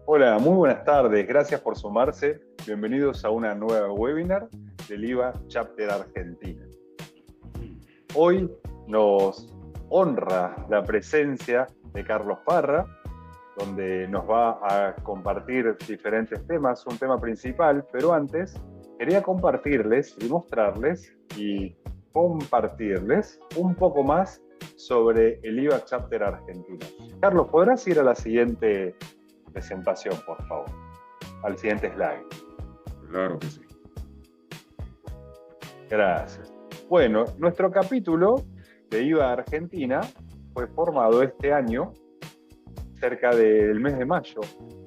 Hola, muy buenas tardes. Gracias por sumarse. Bienvenidos a una nueva webinar del IVA Chapter Argentina. Hoy nos honra la presencia de Carlos Parra, donde nos va a compartir diferentes temas, un tema principal, pero antes quería compartirles y mostrarles y compartirles un poco más sobre el IVA Chapter Argentina. Carlos, ¿podrás ir a la siguiente presentación, por favor? Al siguiente slide. Claro que sí. Gracias. Bueno, nuestro capítulo de IVA Argentina fue formado este año, cerca del mes de mayo,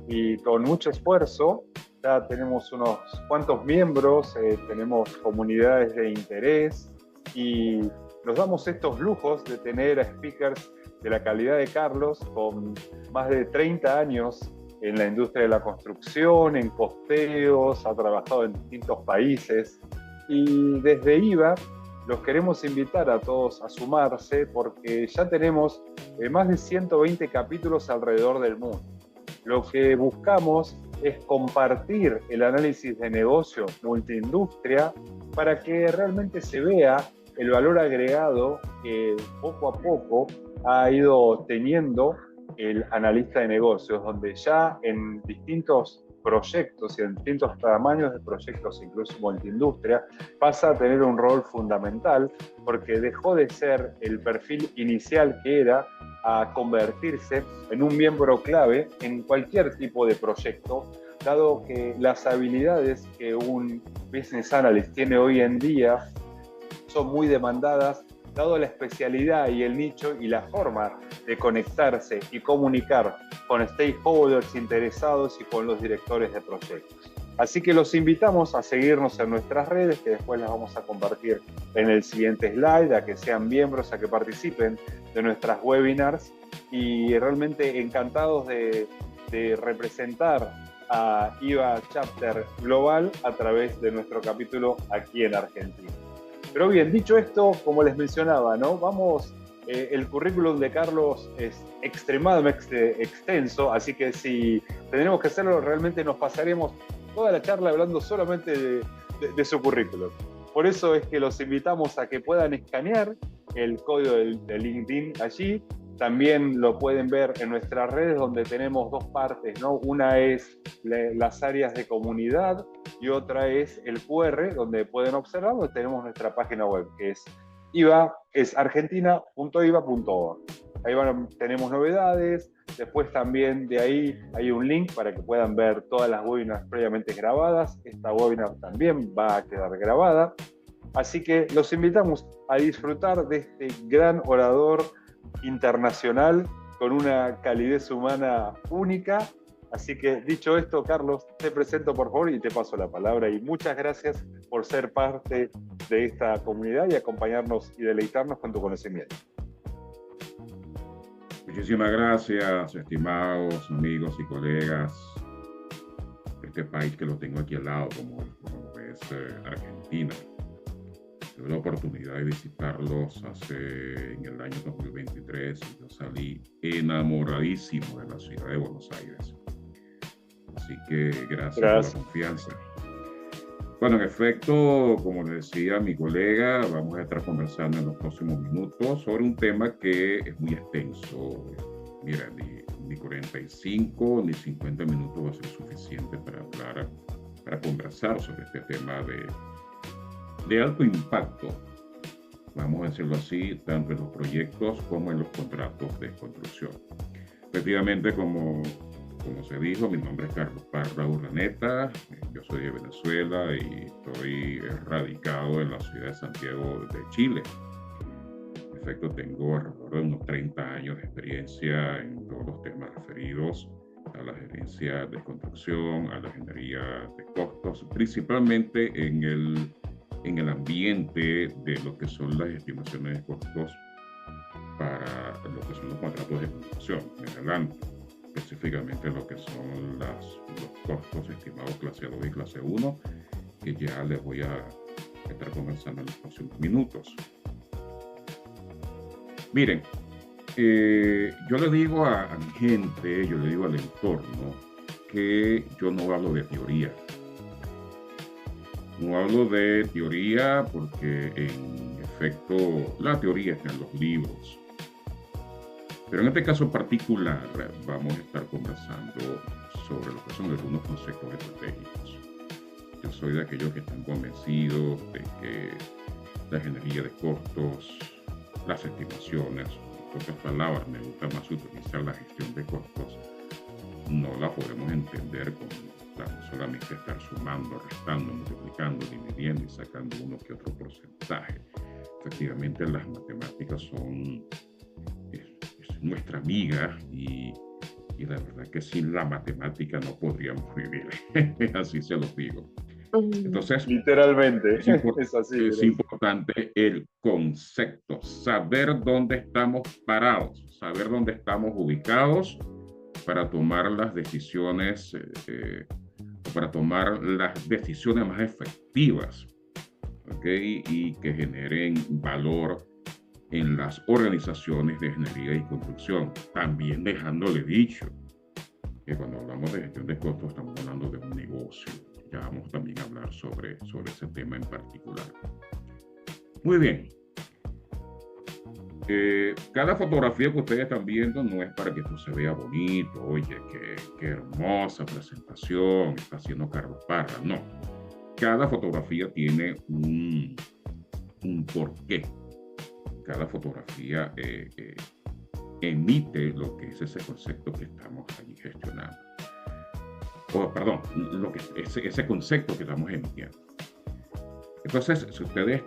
y con mucho esfuerzo. Ya tenemos unos cuantos miembros, tenemos comunidades de interés y nos damos estos lujos de tener a speakers de la calidad de Carlos, con más de 30 años en la industria de la construcción, en costeos, ha trabajado en distintos países. Y desde IVA los queremos invitar a todos a sumarse porque ya tenemos más de 120 capítulos alrededor del mundo. Lo que buscamos es compartir el análisis de negocio multiindustria para que realmente se vea el valor agregado que poco a poco ha ido teniendo el analista de negocios, donde ya en distintos proyectos y en distintos tamaños de proyectos, incluso multiindustria, pasa a tener un rol fundamental porque dejó de ser el perfil inicial que era a convertirse en un miembro clave en cualquier tipo de proyecto, dado que las habilidades que un business analyst tiene hoy en día son muy demandadas, dado la especialidad y el nicho y la forma de conectarse y comunicar con stakeholders interesados y con los directores de proyectos. Así que los invitamos a seguirnos en nuestras redes, que después las vamos a compartir en el siguiente slide, a que sean miembros, a que participen de nuestras webinars, y realmente encantados de representar a IVA Chapter Global a través de nuestro capítulo aquí en Argentina. Pero bien, dicho esto, como les mencionaba, ¿no? El currículum de Carlos es extremadamente extenso, así que si tenemos que hacerlo, realmente nos pasaremos toda la charla hablando solamente de su currículum. Por eso es que los invitamos a que puedan escanear el código de LinkedIn allí. También lo pueden ver en nuestras redes, donde tenemos dos partes, ¿no? Una es las áreas de comunidad y otra es el QR, donde pueden observar, donde tenemos nuestra página web, que es argentina.iva.org. Ahí tenemos novedades. Después también de ahí hay un link para que puedan ver todas las webinars previamente grabadas. Esta webinar también va a quedar grabada. Así que los invitamos a disfrutar de este gran orador internacional con una calidez humana única. Así que, dicho esto, Carlos, te presento por favor y te paso la palabra. Y muchas gracias por ser parte de esta comunidad y acompañarnos y deleitarnos con tu conocimiento. Muchísimas gracias, estimados amigos y colegas de este país que lo tengo aquí al lado, como es Argentina. Tuve la oportunidad de visitarlos en el año 2023 y yo salí enamoradísimo de la ciudad de Buenos Aires. Así que gracias por la confianza. Bueno, en efecto, como le decía mi colega, vamos a estar conversando en los próximos minutos sobre un tema que es muy extenso. Mira, ni 45 ni 50 minutos va a ser suficiente para conversar sobre este tema de alto impacto, vamos a decirlo así, tanto en los proyectos como en los contratos de construcción. Efectivamente, como se dijo, mi nombre es Carlos Parra Urdaneta, yo soy de Venezuela y estoy radicado en la ciudad de Santiago de Chile. En efecto, tengo alrededor de unos 30 años de experiencia en todos los temas referidos a la gerencia de construcción, a la ingeniería de costos, principalmente en el ambiente de lo que son las estimaciones de costos para lo que son los contratos de construcción, en adelante, específicamente lo que son los costos estimados clase 2 y clase 1, que ya les voy a estar conversando en los próximos minutos. Miren, yo le digo a mi gente, yo le digo al entorno, que yo no hablo de teoría. No hablo de teoría porque en efecto la teoría está en los libros. Pero en este caso particular vamos a estar conversando sobre lo que son algunos conceptos estratégicos. Yo soy de aquellos que están convencidos de que la ingeniería de costos, las estimaciones, en otras palabras, me gusta más utilizar la gestión de costos, no la podemos entender con solamente estar sumando, restando, multiplicando, dividiendo y sacando uno que otro porcentaje. Efectivamente, las matemáticas son es nuestra amiga y la verdad que sin la matemática no podríamos vivir. Así se los digo. Entonces, literalmente, es así. Es importante el concepto, saber dónde estamos parados, saber dónde estamos ubicados para tomar las decisiones, más efectivas, ¿okay? Y que generen valor en las organizaciones de ingeniería y construcción. También dejándole dicho que cuando hablamos de gestión de costos estamos hablando de un negocio. Ya vamos también a hablar sobre ese tema en particular. Muy bien. Cada fotografía que ustedes están viendo no es para que esto se vea bonito, oye, qué hermosa presentación está haciendo Carlos Parra. No. Cada fotografía tiene un porqué. Cada fotografía emite lo que es ese concepto que estamos allí gestionando. Ese concepto que estamos emitiendo. Entonces, si ustedes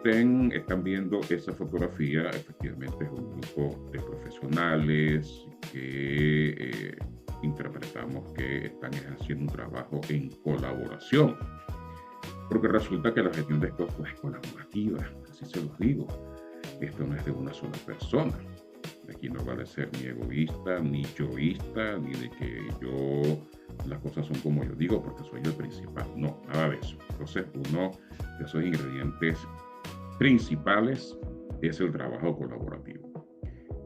están viendo esa fotografía, efectivamente es un grupo de profesionales que interpretamos que están haciendo un trabajo en colaboración. Porque resulta que la gestión de costos es colaborativa, así se los digo. Esto no es de una sola persona. Aquí no vale ser ni egoísta, ni yoísta, ni de que las cosas son como yo digo porque soy el principal. No, nada de eso. Entonces, uno de esos ingredientes principales es el trabajo colaborativo.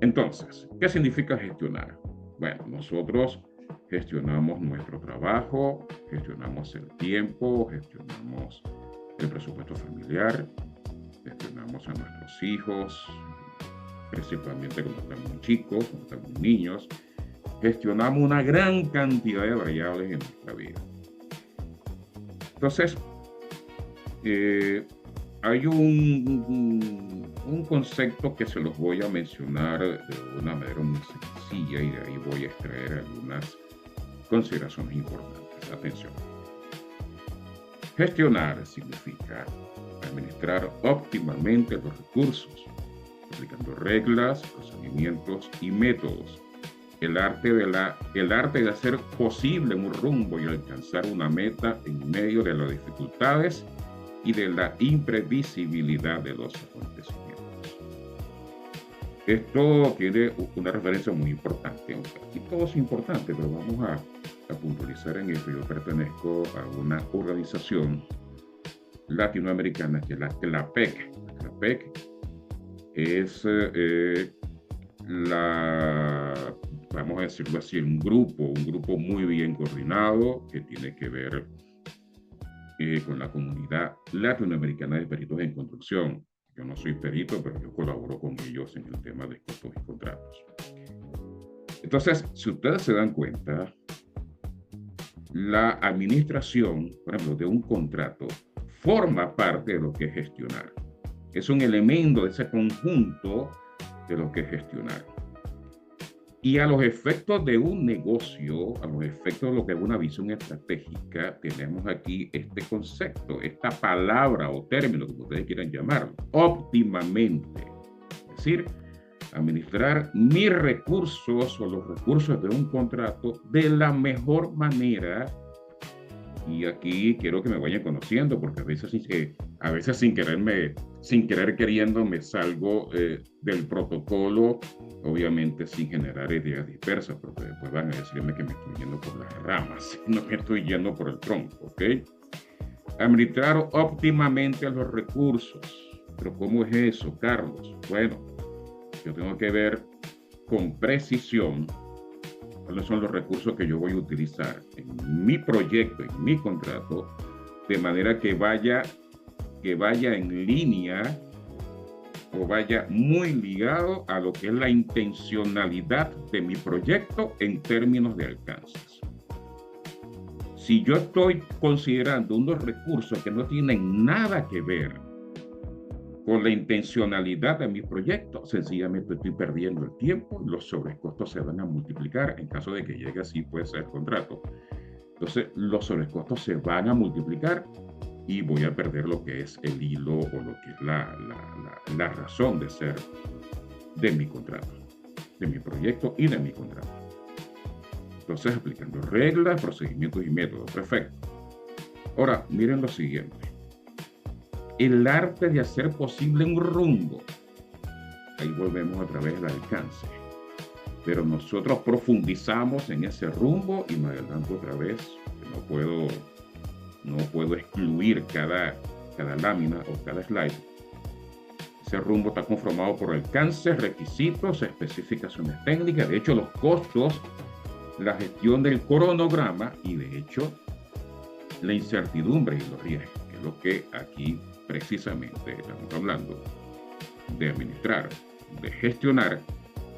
Entonces, ¿qué significa gestionar? Bueno, nosotros gestionamos nuestro trabajo, gestionamos el tiempo, gestionamos el presupuesto familiar, gestionamos a nuestros hijos, principalmente cuando estamos chicos, cuando estamos niños, gestionamos una gran cantidad de variables en nuestra vida. Entonces, hay un concepto que se los voy a mencionar de una manera muy sencilla y de ahí voy a extraer algunas consideraciones importantes. Atención. Gestionar significa administrar óptimamente los recursos, aplicando reglas, procedimientos y métodos. El arte de hacer posible un rumbo y alcanzar una meta en medio de las dificultades y de la imprevisibilidad de los acontecimientos. Esto tiene una referencia muy importante. Aquí todo es importante, pero vamos a puntualizar en esto. Yo pertenezco a una organización latinoamericana que es la CLAPEC. La CLAPEC es vamos a decirlo así, un grupo muy bien coordinado que tiene que ver con la comunidad latinoamericana de peritos en construcción. Yo no soy perito, pero yo colaboro con ellos en el tema de costos y contratos. Entonces, si ustedes se dan cuenta, la administración, por ejemplo, de un contrato forma parte de lo que es gestionar. Es un elemento de ese conjunto de lo que es gestionar. Y a los efectos de un negocio, a los efectos de lo que es una visión estratégica, tenemos aquí este concepto, esta palabra o término, como ustedes quieran llamarlo, óptimamente. Es decir, administrar mis recursos o los recursos de un contrato de la mejor manera. Y aquí quiero que me vayan conociendo, porque a veces sin querer queriendo me salgo del protocolo, obviamente sin generar ideas dispersas, porque después van a decirme que me estoy yendo por las ramas, no que estoy yendo por el tronco, ¿ok? Administrar óptimamente los recursos. ¿Pero cómo es eso, Carlos? Bueno, yo tengo que ver con precisión cuáles son los recursos que yo voy a utilizar en mi proyecto, en mi contrato, de manera que vaya en línea o vaya muy ligado a lo que es la intencionalidad de mi proyecto en términos de alcances. Si yo estoy considerando unos recursos que no tienen nada que ver con la intencionalidad de mi proyecto, sencillamente estoy perdiendo el tiempo y los sobrecostos se van a multiplicar en caso de que llegue así, puede ser el contrato. Entonces, los sobrecostos se van a multiplicar y voy a perder lo que es el hilo o lo que es la razón de ser de mi contrato, de mi proyecto y de mi contrato. Entonces, aplicando reglas, procedimientos y métodos. Perfecto. Ahora, miren lo siguiente. El arte de hacer posible un rumbo. Ahí volvemos otra vez al alcance. Pero nosotros profundizamos en ese rumbo y me adelanto otra vez. No puedo excluir cada lámina o cada slide. Ese rumbo está conformado por alcances, requisitos, especificaciones técnicas, de hecho los costos, la gestión del cronograma y de hecho la incertidumbre y los riesgos, que es lo que aquí precisamente estamos hablando de administrar, de gestionar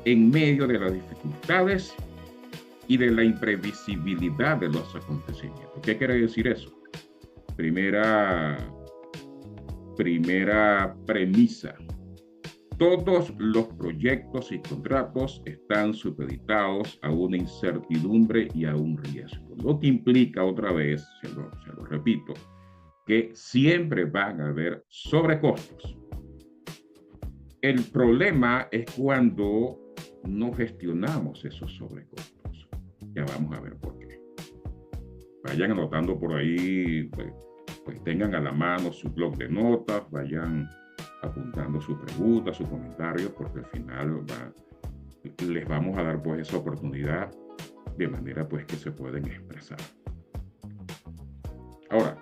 en medio de las dificultades y de la imprevisibilidad de los acontecimientos. ¿Qué quiere decir eso? Primera premisa. Todos los proyectos y contratos están supeditados a una incertidumbre y a un riesgo. Lo que implica, otra vez, se lo repito, que siempre van a haber sobrecostos. El problema es cuando no gestionamos esos sobrecostos. Ya vamos a ver por qué. Vayan anotando por ahí, pues tengan a la mano su blog de notas, vayan apuntando sus preguntas, sus comentarios, porque al final les vamos a dar pues esa oportunidad de manera pues que se pueden expresar. Ahora,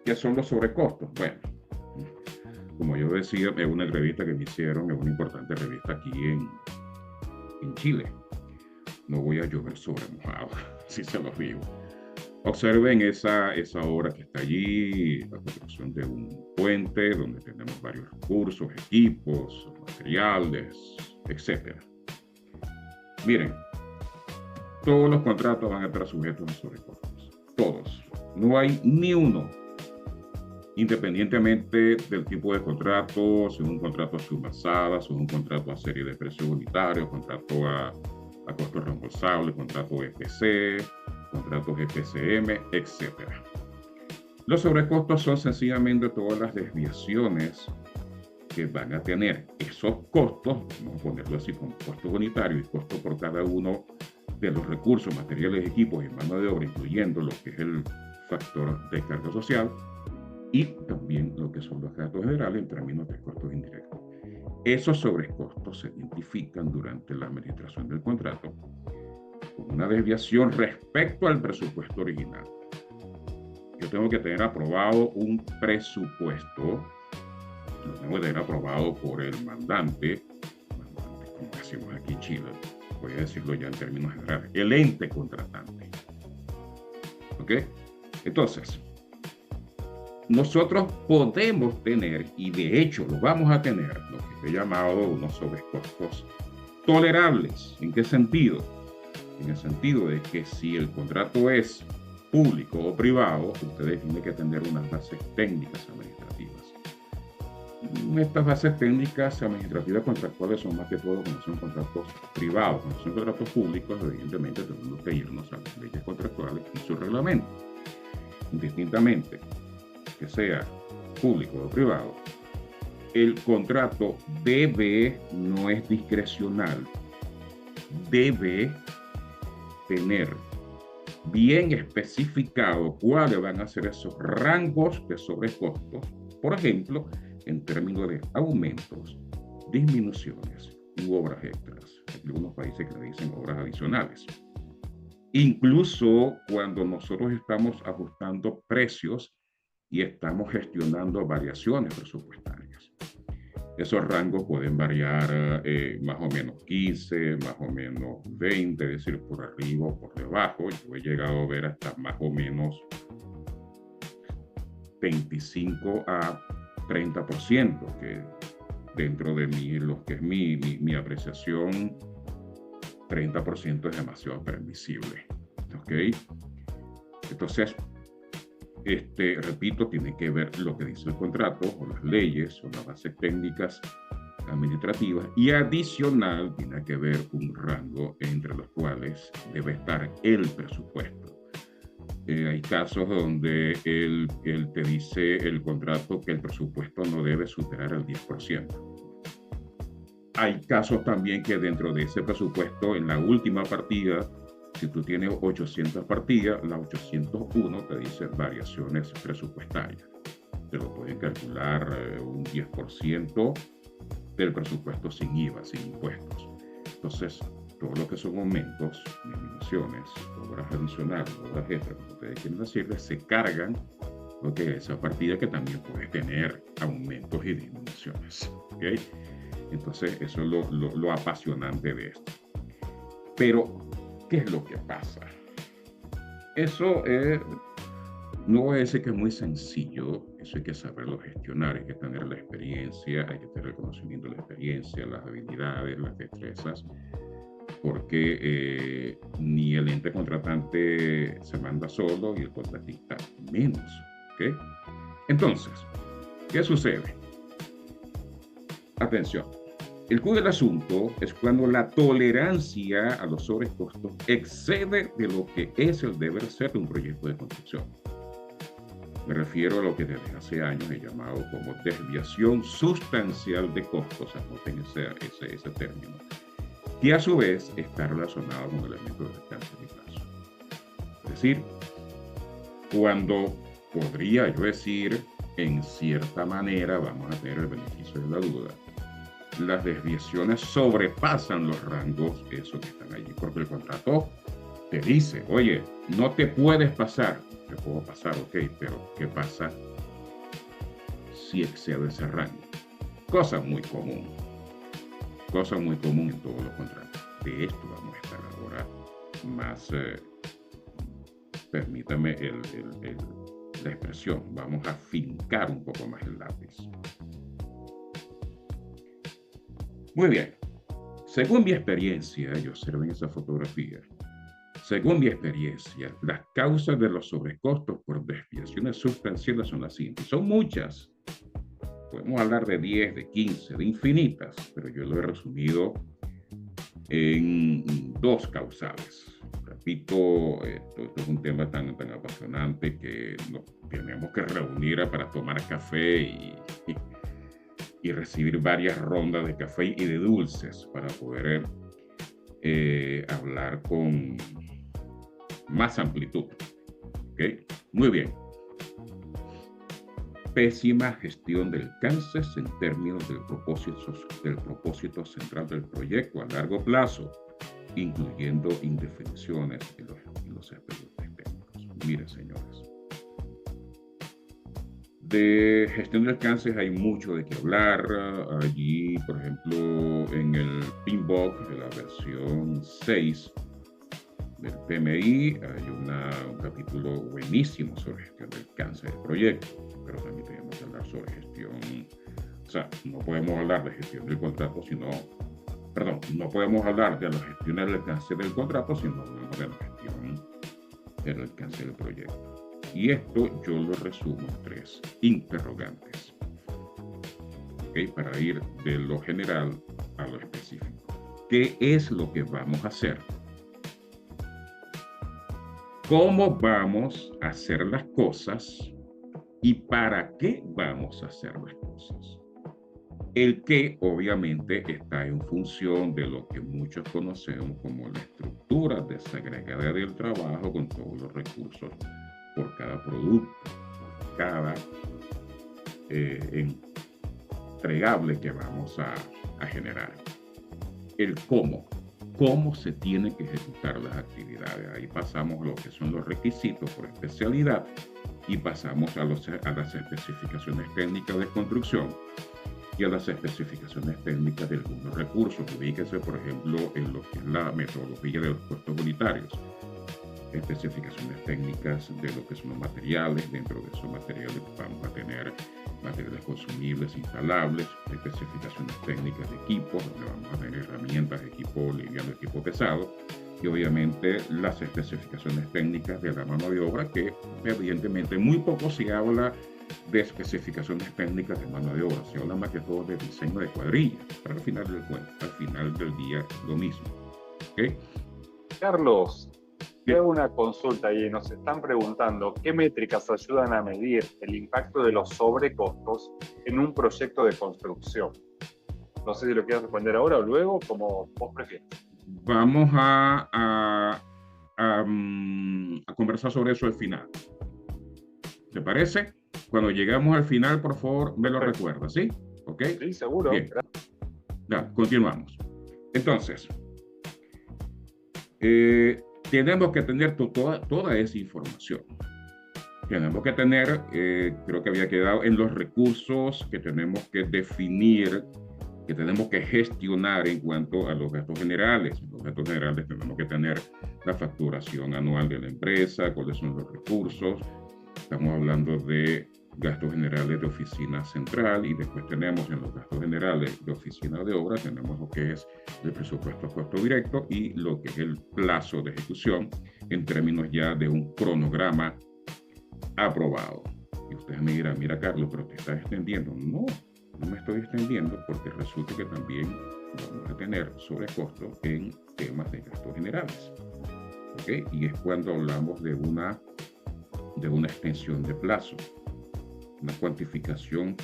¿qué son los sobrecostos? Bueno, como yo decía, es una entrevista que me hicieron, es una importante revista aquí en Chile. No voy a llover sobre mojado, si se los digo. Observen esa obra que está allí, la construcción de un puente donde tenemos varios recursos, equipos, materiales, etc. Miren, todos los contratos van a estar sujetos a sobrecostos. Todos. No hay ni uno, independientemente del tipo de contrato, si es un contrato a suma alzada, si es un contrato a serie de precios unitarios, contrato a costos reembolsables, contrato EPC, contratos EPCM, etc. Los sobrecostos son sencillamente todas las desviaciones que van a tener esos costos, vamos a ponerlo así como costos unitarios y costos por cada uno de los recursos, materiales, equipos y mano de obra, incluyendo lo que es el factor de carga social y también lo que son los gastos generales en términos de costos indirectos. Esos sobrecostos se identifican durante la administración del contrato con una desviación respecto al presupuesto original. Yo tengo que tener aprobado un presupuesto, lo tengo que tener aprobado por el mandante, como decimos aquí en Chile, voy a decirlo ya en términos generales, el ente contratante. ¿Ok? Entonces, nosotros podemos tener, y de hecho lo vamos a tener, lo que he llamado unos sobrecostos tolerables. ¿En qué sentido? En el sentido de que si el contrato es público o privado, ustedes tienen que tener unas bases técnicas administrativas. Estas bases técnicas administrativas contractuales son más que todo cuando son contratos privados. Cuando son contratos públicos, evidentemente tenemos que irnos a las leyes contractuales y su reglamento. Indistintamente que sea público o privado, el contrato debe, no es discrecional, debe tener bien especificado cuáles van a ser esos rangos de sobrecostos, por ejemplo, en términos de aumentos, disminuciones u obras extras. Hay algunos países que le dicen obras adicionales. Incluso cuando nosotros estamos ajustando precios y estamos gestionando variaciones presupuestarias. Esos rangos pueden variar más o menos 15, más o menos 20, es decir, por arriba o por debajo. Yo he llegado a ver hasta más o menos 25 a 30%, que dentro de mí, lo que es mi apreciación, 30% es demasiado permisible. ¿Ok? Entonces, repito, tiene que ver lo que dice el contrato o las leyes o las bases técnicas administrativas, y adicional tiene que ver un rango entre los cuales debe estar el presupuesto. Hay casos donde él te dice el contrato que el presupuesto no debe superar el 10%. Hay casos también que dentro de ese presupuesto, en la última partida, si tú tienes 800 partidas, la 801 te dice variaciones presupuestarias. Te lo pueden calcular un 10% del presupuesto sin IVA, sin impuestos. Entonces, todo lo que son aumentos, disminuciones, obras adicionales, obras extras, como ustedes quieren decirles, se cargan de esa partida, que también puede tener aumentos y disminuciones. ¿Okay? Entonces, eso es lo apasionante de esto. Pero, ¿qué es lo que pasa? Eso no voy a decir que es muy sencillo, eso hay que saberlo gestionar, hay que tener la experiencia, hay que tener el conocimiento, la experiencia, las habilidades, las destrezas, porque ni el ente contratante se manda solo y el contratista menos. ¿Okay? Entonces, ¿qué sucede? Atención. El cubo del asunto es cuando la tolerancia a los sobrecostos excede de lo que es el deber ser de un proyecto de construcción. Me refiero a lo que desde hace años he llamado como desviación sustancial de costos, anoten ese término, que a su vez está relacionado con elementos de alcance de plazo. Es decir, cuando podría yo decir, en cierta manera, vamos a tener el beneficio de la duda, las desviaciones sobrepasan los rangos, esos que están allí, porque el contrato te dice, oye, no te puedes pasar. Te puedo pasar, ok, pero ¿qué pasa si excede ese rango? Cosa muy común en todos los contratos. De esto vamos a estar ahora más, permítame la expresión, vamos a fincar un poco más el lápiz. Muy bien, según mi experiencia, y observen esa fotografía, según mi experiencia, las causas de los sobrecostos por desviaciones sustanciales son las siguientes. Son muchas. Podemos hablar de 10, de 15, de infinitas, pero yo lo he resumido en 2 causales. Repito, esto es un tema tan apasionante que nos tenemos que reunir para tomar café y recibir varias rondas de café y de dulces para poder hablar con más amplitud. ¿Okay? Muy bien. Pésima gestión del cáncer en términos del propósito central del proyecto a largo plazo, incluyendo indefiniciones y los expedientes técnicos. Miren, señores, de gestión del cáncer hay mucho de qué hablar. Allí, por ejemplo, en el PMBOK de la versión 6 del PMI hay un capítulo buenísimo sobre gestión del cáncer del proyecto, pero también tenemos que hablar sobre gestión, o sea, no podemos hablar de gestión del contrato, no podemos hablar de la gestión del alcance del contrato, sino hablamos de la gestión del alcance del proyecto. Y esto yo lo resumo en 3 interrogantes, ¿okay? Para ir de lo general a lo específico. ¿Qué es lo que vamos a hacer? ¿Cómo vamos a hacer las cosas? ¿Y para qué vamos a hacer las cosas? El qué, obviamente, está en función de lo que muchos conocemos como la estructura desagregada del trabajo con todos los recursos por cada producto, por cada entregable que vamos a generar. El cómo se tienen que ejecutar las actividades. Ahí pasamos lo que son los requisitos por especialidad y pasamos a las especificaciones técnicas de construcción. y a las especificaciones técnicas de algunos recursos. Ubíquese, por ejemplo, en lo que es la metodología de los costos unitarios. Especificaciones técnicas de lo que son los materiales. Dentro de esos materiales vamos a tener materiales consumibles, instalables, especificaciones técnicas de equipos, donde vamos a tener herramientas, equipo liviano, equipo pesado, y obviamente las especificaciones técnicas de la mano de obra, que evidentemente muy poco se habla de especificaciones técnicas de mano de obra, se habla más que todo de diseño de cuadrillas, pero al final del día lo mismo. ¿Okay? Carlos, te hago una consulta y nos están preguntando qué métricas ayudan a medir el impacto de los sobrecostos en un proyecto de construcción. No sé si lo quieres responder ahora o luego, como vos prefieras. Vamos a conversar sobre eso al final. ¿Te parece? Cuando llegamos al final, por favor, me lo recuerda, ¿sí? ¿Ok? Sí, seguro. Bien. Ya, continuamos. Entonces, tenemos que tener toda esa información. Tenemos que tener, creo que había quedado en los recursos que tenemos que definir, que tenemos que gestionar en cuanto a los gastos generales. En los gastos generales tenemos que tener la facturación anual de la empresa, cuáles son los recursos. Estamos hablando de gastos generales de oficina central, y después tenemos en los gastos generales de oficina de obra, tenemos lo que es el presupuesto a costo directo y lo que es el plazo de ejecución en términos ya de un cronograma aprobado. Y ustedes me dirán, mira Carlos, pero te estás extendiendo. No, no me estoy extendiendo, porque resulta que también vamos a tener sobrecosto en temas de gastos generales. ¿Okay? Y es cuando hablamos de una extensión de plazo, una cuantificación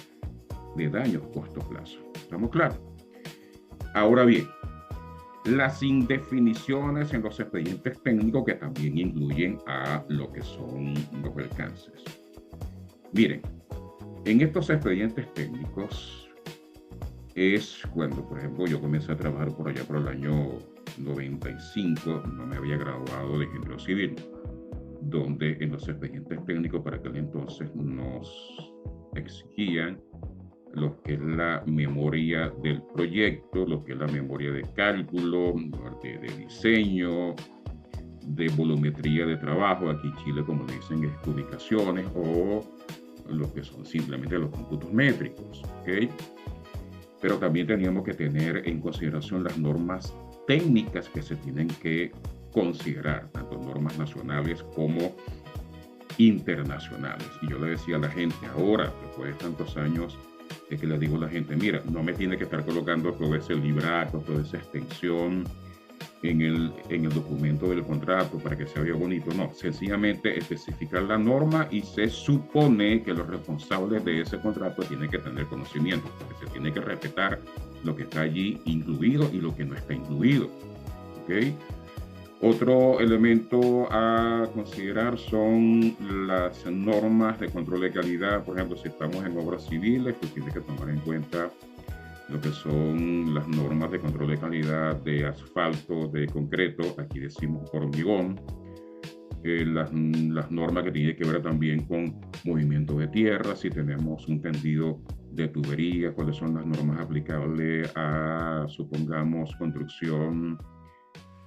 de daños costo-plazo. ¿Estamos claros? Ahora bien, las indefiniciones en los expedientes técnicos, que también incluyen a lo que son los alcances. Miren, en estos expedientes técnicos es cuando, por ejemplo, yo comencé a trabajar por allá por el año 95, no me había graduado de ingeniero civil, donde en los expedientes técnicos para aquel entonces nos exigían lo que es la memoria del proyecto, lo que es la memoria de cálculo, de diseño, de volumetría de trabajo, aquí en Chile como le dicen es ubicaciones, o lo que son simplemente los cómputos métricos, ¿ok? Pero también teníamos que tener en consideración las normas técnicas que se tienen que considerar, tanto normas nacionales como internacionales. Y yo le decía a la gente, ahora, después de tantos años, es que le digo a la gente, mira, no me tiene que estar colocando todo ese librato, toda esa extensión en el documento del contrato para que se vea bonito. No, sencillamente especificar la norma y se supone que los responsables de ese contrato tienen que tener conocimiento, porque se tiene que respetar lo que está allí incluido y lo que no está incluido. ¿Ok? Otro elemento a considerar son las normas de control de calidad. Por ejemplo, si estamos en obras civiles, pues tiene que tomar en cuenta lo que son las normas de control de calidad de asfalto, de concreto, aquí decimos hormigón, las normas que tienen que ver también con movimiento de tierra, si tenemos un tendido de tubería, cuáles son las normas aplicables a, supongamos, construcción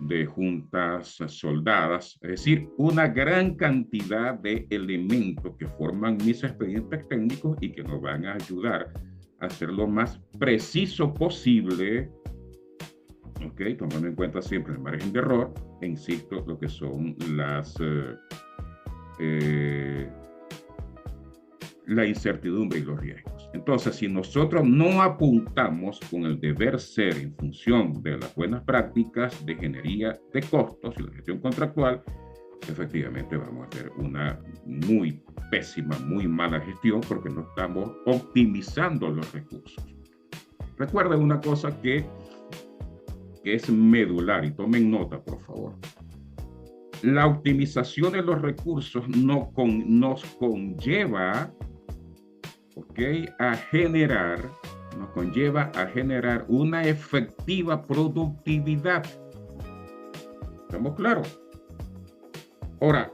de juntas soldadas, es decir, una gran cantidad de elementos que forman mis expedientes técnicos y que nos van a ayudar a ser lo más preciso posible, ¿ok? Tomando en cuenta siempre el margen de error, e insisto, lo que son la incertidumbre y los riesgos. Entonces, si nosotros no apuntamos con el deber ser en función de las buenas prácticas de ingeniería de costos y la gestión contractual, efectivamente vamos a hacer una muy pésima, muy mala gestión, porque no estamos optimizando los recursos. Recuerden una cosa que es medular, y tomen nota, por favor. La optimización de los recursos nos conlleva, nos conlleva a generar una efectiva productividad. ¿Estamos claros? Ahora,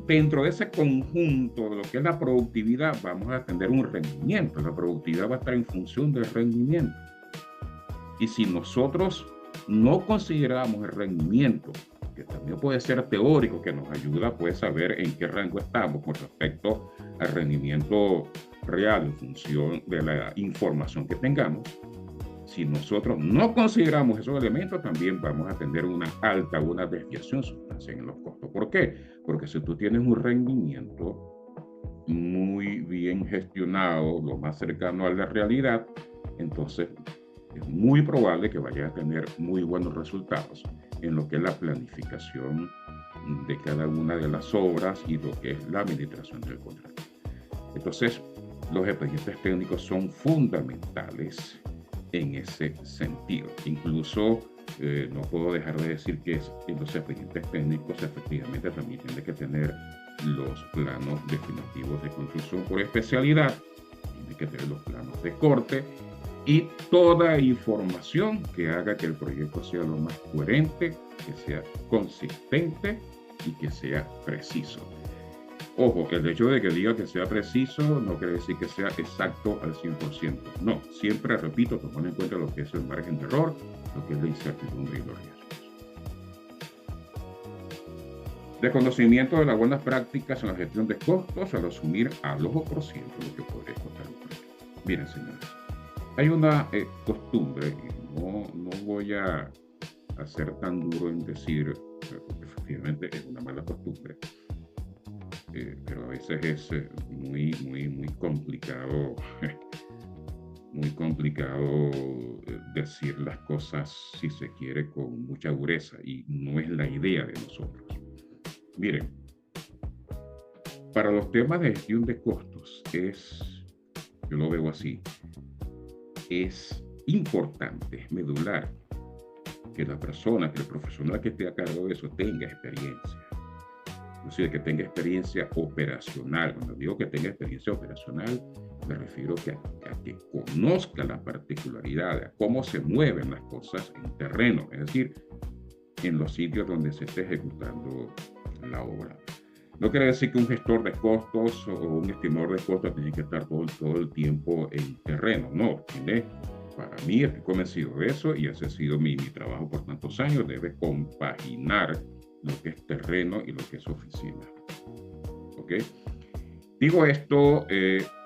dentro de ese conjunto de lo que es la productividad, vamos a tener un rendimiento. La productividad va a estar en función del rendimiento. Y si nosotros no consideramos el rendimiento, que también puede ser teórico, que nos ayuda pues, a saber en qué rango estamos con respecto al rendimiento real en función de la información que tengamos, si nosotros no consideramos esos elementos, también vamos a tener una alta, una desviación sustancial en los costos. ¿Por qué? Porque si tú tienes un rendimiento muy bien gestionado, lo más cercano a la realidad, entonces es muy probable que vayas a tener muy buenos resultados en lo que es la planificación de cada una de las obras y lo que es la administración del contrato. Entonces, los expedientes técnicos son fundamentales en ese sentido. Incluso no puedo dejar de decir que en los expedientes técnicos efectivamente también tiene que tener los planos definitivos de construcción por especialidad, tiene que tener los planos de corte y toda información que haga que el proyecto sea lo más coherente, que sea consistente y que sea preciso. Ojo, el hecho de que diga que sea preciso no quiere decir que sea exacto al 100%. No, siempre repito, tomando en cuenta lo que es el margen de error, lo que es la incertidumbre y los riesgos. Desconocimiento de las buenas prácticas en la gestión de costos al asumir al ojo por ciento lo que podría costar un proyecto. Miren, señores, hay una costumbre, y no voy a ser tan duro en decir, porque efectivamente es una mala costumbre, pero a veces es muy complicado, muy complicado decir las cosas, si se quiere, con mucha dureza, y no es la idea de nosotros. Miren, para los temas de gestión de costos, yo lo veo así, es importante, es medular, que la persona, que el profesional que esté a cargo de eso tenga experiencia. Inclusive que tenga experiencia operacional. Cuando digo que tenga experiencia operacional, me refiero a que conozca las particularidades, a cómo se mueven las cosas en terreno, es decir, en los sitios donde se esté ejecutando la obra. No quiere decir que un gestor de costos o un estimador de costos tiene que estar todo el tiempo en terreno. No, para mí, estoy convencido de eso y ese ha sido mi trabajo por tantos años. Debe compaginar lo que es terreno y lo que es oficina. ¿Ok? Digo esto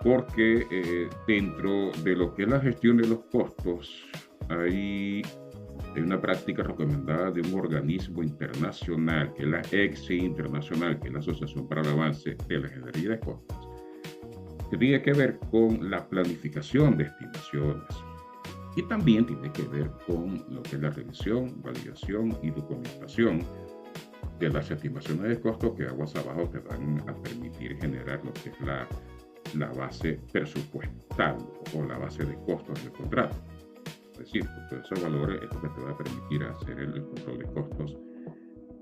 porque dentro de lo que es la gestión de los costos hay una práctica recomendada de un organismo internacional, que es la EXI Internacional, que es la Asociación para el Avance de la Ingeniería de Costos, que tiene que ver con la planificación de estimaciones y también tiene que ver con lo que es la revisión, validación y documentación de las estimaciones de costos que aguas abajo te van a permitir generar lo que es la base presupuestal o la base de costos del contrato. Es decir, todos esos valores es lo que te va a permitir hacer el control de costos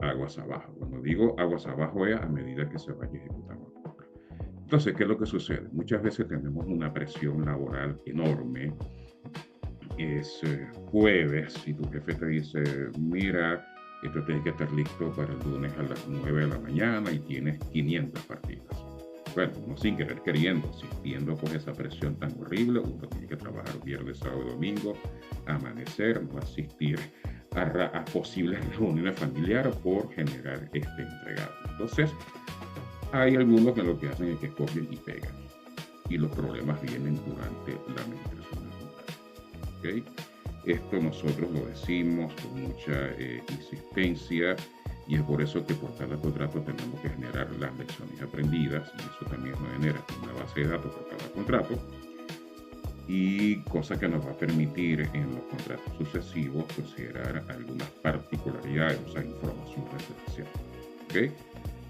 aguas abajo. Cuando digo aguas abajo es a medida que se vaya ejecutando. Entonces, ¿qué es lo que sucede? Muchas veces tenemos una presión laboral enorme. Es jueves y tu jefe te dice, mira, esto tiene que estar listo para el lunes a las 9 de la mañana y tienes 500 partidas. Bueno, uno sin querer queriendo, sintiendo pues esa presión tan horrible, uno tiene que trabajar viernes, sábado, domingo, amanecer, no asistir a posibles reuniones familiares por generar este entregado. Entonces, hay algunos que lo que hacen es que copian y pegan. Y los problemas vienen durante la administración del contrato. ¿Okay? Esto nosotros lo decimos con mucha insistencia y es por eso que por cada contrato tenemos que generar las lecciones aprendidas y eso también nos genera una base de datos por cada contrato y cosa que nos va a permitir en los contratos sucesivos considerar algunas particularidades, o sea, información referencial. ¿Okay?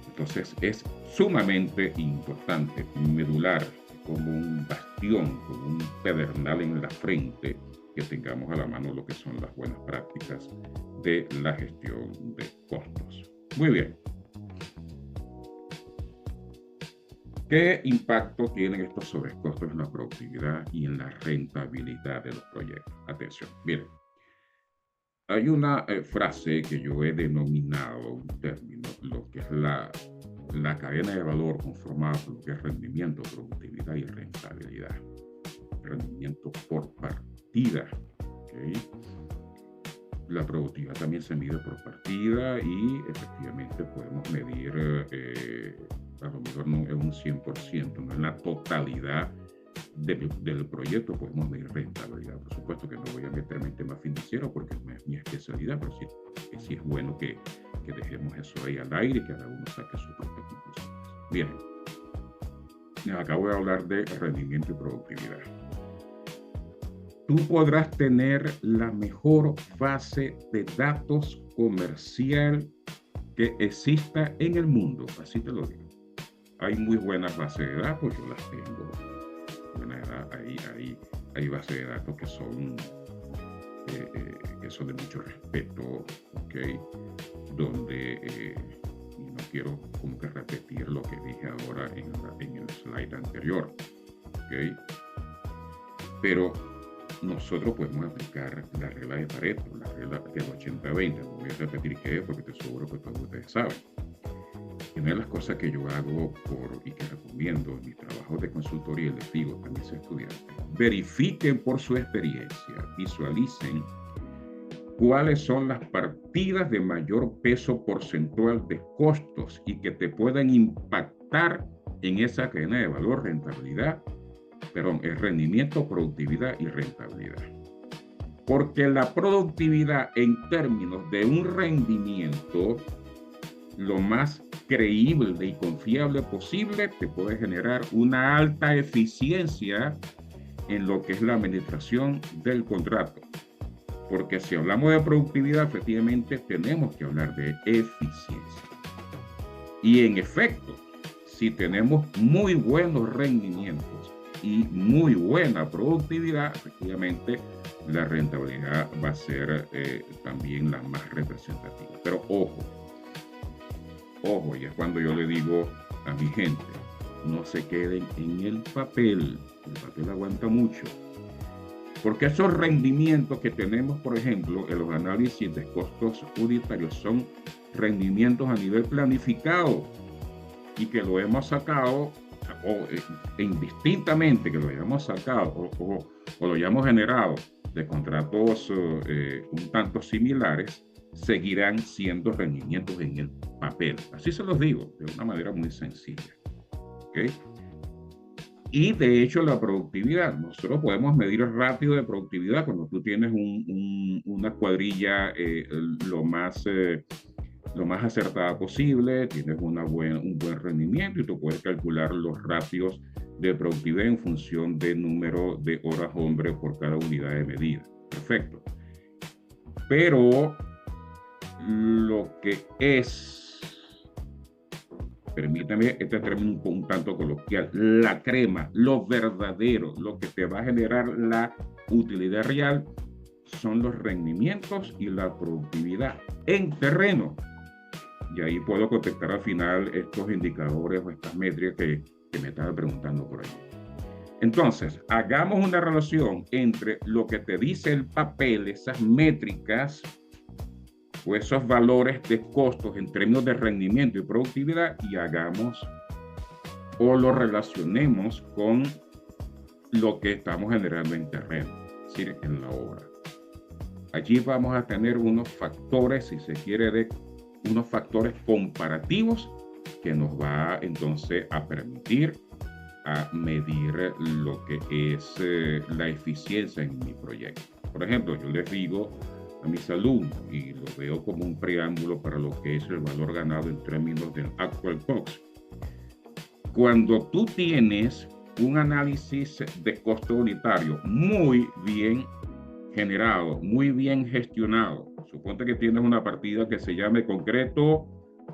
Entonces es sumamente importante, medular, como un bastión, como un pedernal en la frente, que tengamos a la mano lo que son las buenas prácticas de la gestión de costos. Muy bien. ¿Qué impacto tienen estos sobrecostos en la productividad y en la rentabilidad de los proyectos? Atención, miren. Hay una frase que yo he denominado un término, lo que es la la cadena de valor conformada por lo que es rendimiento, productividad y rentabilidad. Rendimiento por partida. ¿Okay? La productividad también se mide por partida y efectivamente podemos medir a lo mejor no en un 100%, no en la totalidad del proyecto podemos medir rentabilidad. Por supuesto que no voy a meterme en temas financieros porque no es mi especialidad, pero sí es bueno que dejemos eso ahí al aire y que cada uno saque sus propias conclusiones. Bien, acabo de hablar de rendimiento y productividad. Tú podrás tener la mejor base de datos comercial que exista en el mundo, así te lo digo. Hay muy buenas bases de datos, yo las tengo. Hay bases de datos que son de mucho respeto, ¿okay? Donde y no quiero como que repetir lo que dije ahora en el slide anterior, ¿okay? Pero nosotros podemos aplicar la regla de Pareto, la regla del 80-20. No voy a repetir qué es porque estoy seguro que todos ustedes saben. Y una de las cosas que yo hago y que recomiendo en mis trabajos de consultoría, les digo a mis estudiantes, verifiquen por su experiencia, visualicen cuáles son las partidas de mayor peso porcentual de costos y que te puedan impactar en esa cadena de valor, el rendimiento, productividad y rentabilidad. Porque la productividad en términos de un rendimiento, lo más creíble y confiable posible, te puede generar una alta eficiencia en lo que es la administración del contrato. Porque si hablamos de productividad, efectivamente tenemos que hablar de eficiencia. Y en efecto, si tenemos muy buenos rendimientos y muy buena productividad, efectivamente la rentabilidad va a ser también la más representativa. Pero ojo, y es cuando yo le digo a mi gente, no se queden en el papel aguanta mucho. Porque esos rendimientos que tenemos, por ejemplo, en los análisis de costos unitarios son rendimientos a nivel planificado y que lo hemos sacado indistintamente que lo hayamos sacado o lo hayamos generado de contratos un tanto similares, seguirán siendo rendimientos en el papel. Así se los digo, de una manera muy sencilla. ¿Okay? Y de hecho la productividad, nosotros podemos medir el ratio de productividad cuando tú tienes una cuadrilla lo más acertada posible, tienes un buen rendimiento y tú puedes calcular los ratios de productividad en función del número de horas hombre por cada unidad de medida. Perfecto. Pero lo que es, permítame este término un tanto coloquial, la crema, lo verdadero, lo que te va a generar la utilidad real, son los rendimientos y la productividad en terreno. Y ahí puedo contestar al final estos indicadores o estas métricas que me estaba preguntando por ahí. Entonces, hagamos una relación entre lo que te dice el papel, esas métricas o esos valores de costos en términos de rendimiento y productividad, y hagamos o lo relacionemos con lo que estamos generando en terreno, es decir, en la obra. Allí vamos a tener unos factores, si se quiere, unos factores comparativos que nos va entonces a permitir a medir lo que es la eficiencia en mi proyecto. Por ejemplo, yo les digo a mis alumnos, y lo veo como un preámbulo para lo que es el valor ganado en términos del actual cost. Cuando tú tienes un análisis de costo unitario muy bien generado, muy bien gestionado, suponte que tienes una partida que se llame concreto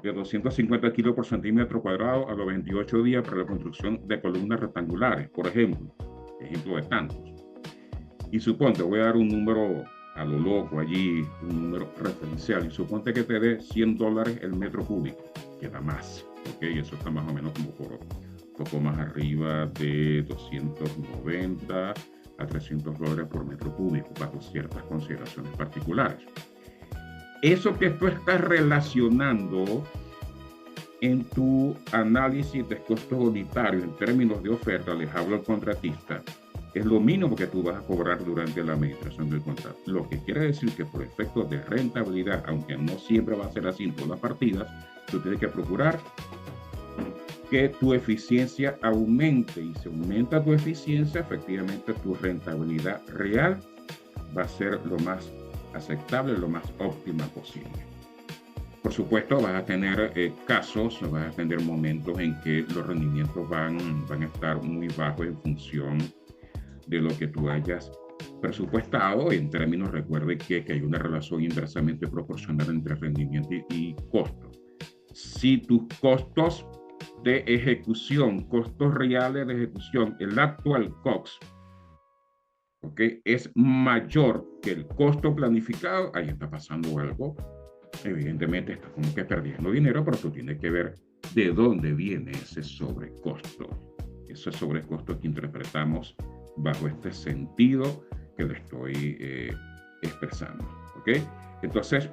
de 250 kilos por centímetro cuadrado a los 28 días para la construcción de columnas rectangulares, por ejemplo de tantos. Y suponte, voy a dar un número a lo loco allí, un número referencial, y suponte que te dé $100 el metro cúbico, que da más, ¿ok? Eso está más o menos como por un poco más arriba de 290 a $300 por metro cúbico, bajo ciertas consideraciones particulares. Eso que tú estás relacionando en tu análisis de costos unitarios en términos de oferta, les hablo al contratista, es lo mínimo que tú vas a cobrar durante la administración del contrato. Lo que quiere decir que por efectos de rentabilidad, aunque no siempre va a ser así en todas las partidas, tú tienes que procurar que tu eficiencia aumente, y si aumenta tu eficiencia, efectivamente tu rentabilidad real va a ser lo más aceptable, lo más óptima posible. Por supuesto, vas a tener casos, vas a tener momentos en que los rendimientos van a estar muy bajos en función de lo que tú hayas presupuestado. En términos, recuerde que hay una relación inversamente proporcional entre rendimiento y costo. Si tus costos de ejecución, costos reales de ejecución, el actual COGS, ¿okay?, es mayor que el costo planificado, ahí está pasando algo. Evidentemente estás como que perdiendo dinero, pero tú tienes que ver de dónde viene ese sobrecosto. Ese sobrecosto que interpretamos bajo este sentido que le estoy expresando. ¿Ok? Entonces,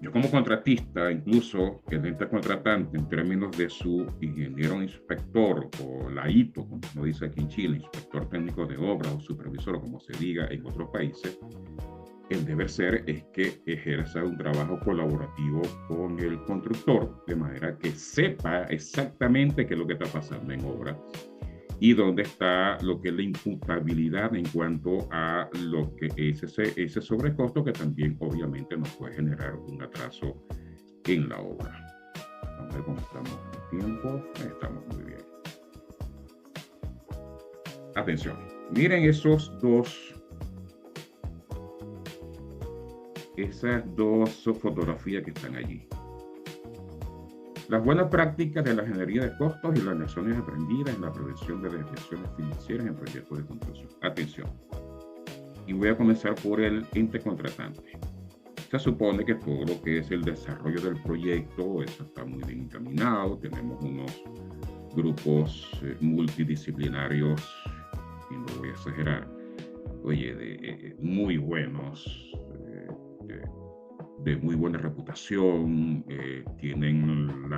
yo como contratista, incluso el ente contratante, en términos de su ingeniero inspector, o la ITO, como uno dice aquí en Chile, inspector técnico de obra o supervisor, o como se diga en otros países, el deber ser es que ejerza un trabajo colaborativo con el constructor, de manera que sepa exactamente qué es lo que está pasando en obra y dónde está lo que es la imputabilidad en cuanto a lo que es ese sobrecosto, que también obviamente nos puede generar un atraso en la obra. Vamos a ver cómo estamos en tiempo. Estamos muy bien. Atención, miren esas dos fotografías que están allí. Las buenas prácticas de la ingeniería de costos y las lecciones aprendidas en la prevención de desviaciones financieras en proyectos de construcción. Atención. Y voy a comenzar por el ente contratante. Se supone que todo lo que es el desarrollo del proyecto, eso está muy bien encaminado. Tenemos unos grupos multidisciplinarios, y no voy a exagerar, oye, muy buenos, de muy buena reputación, tienen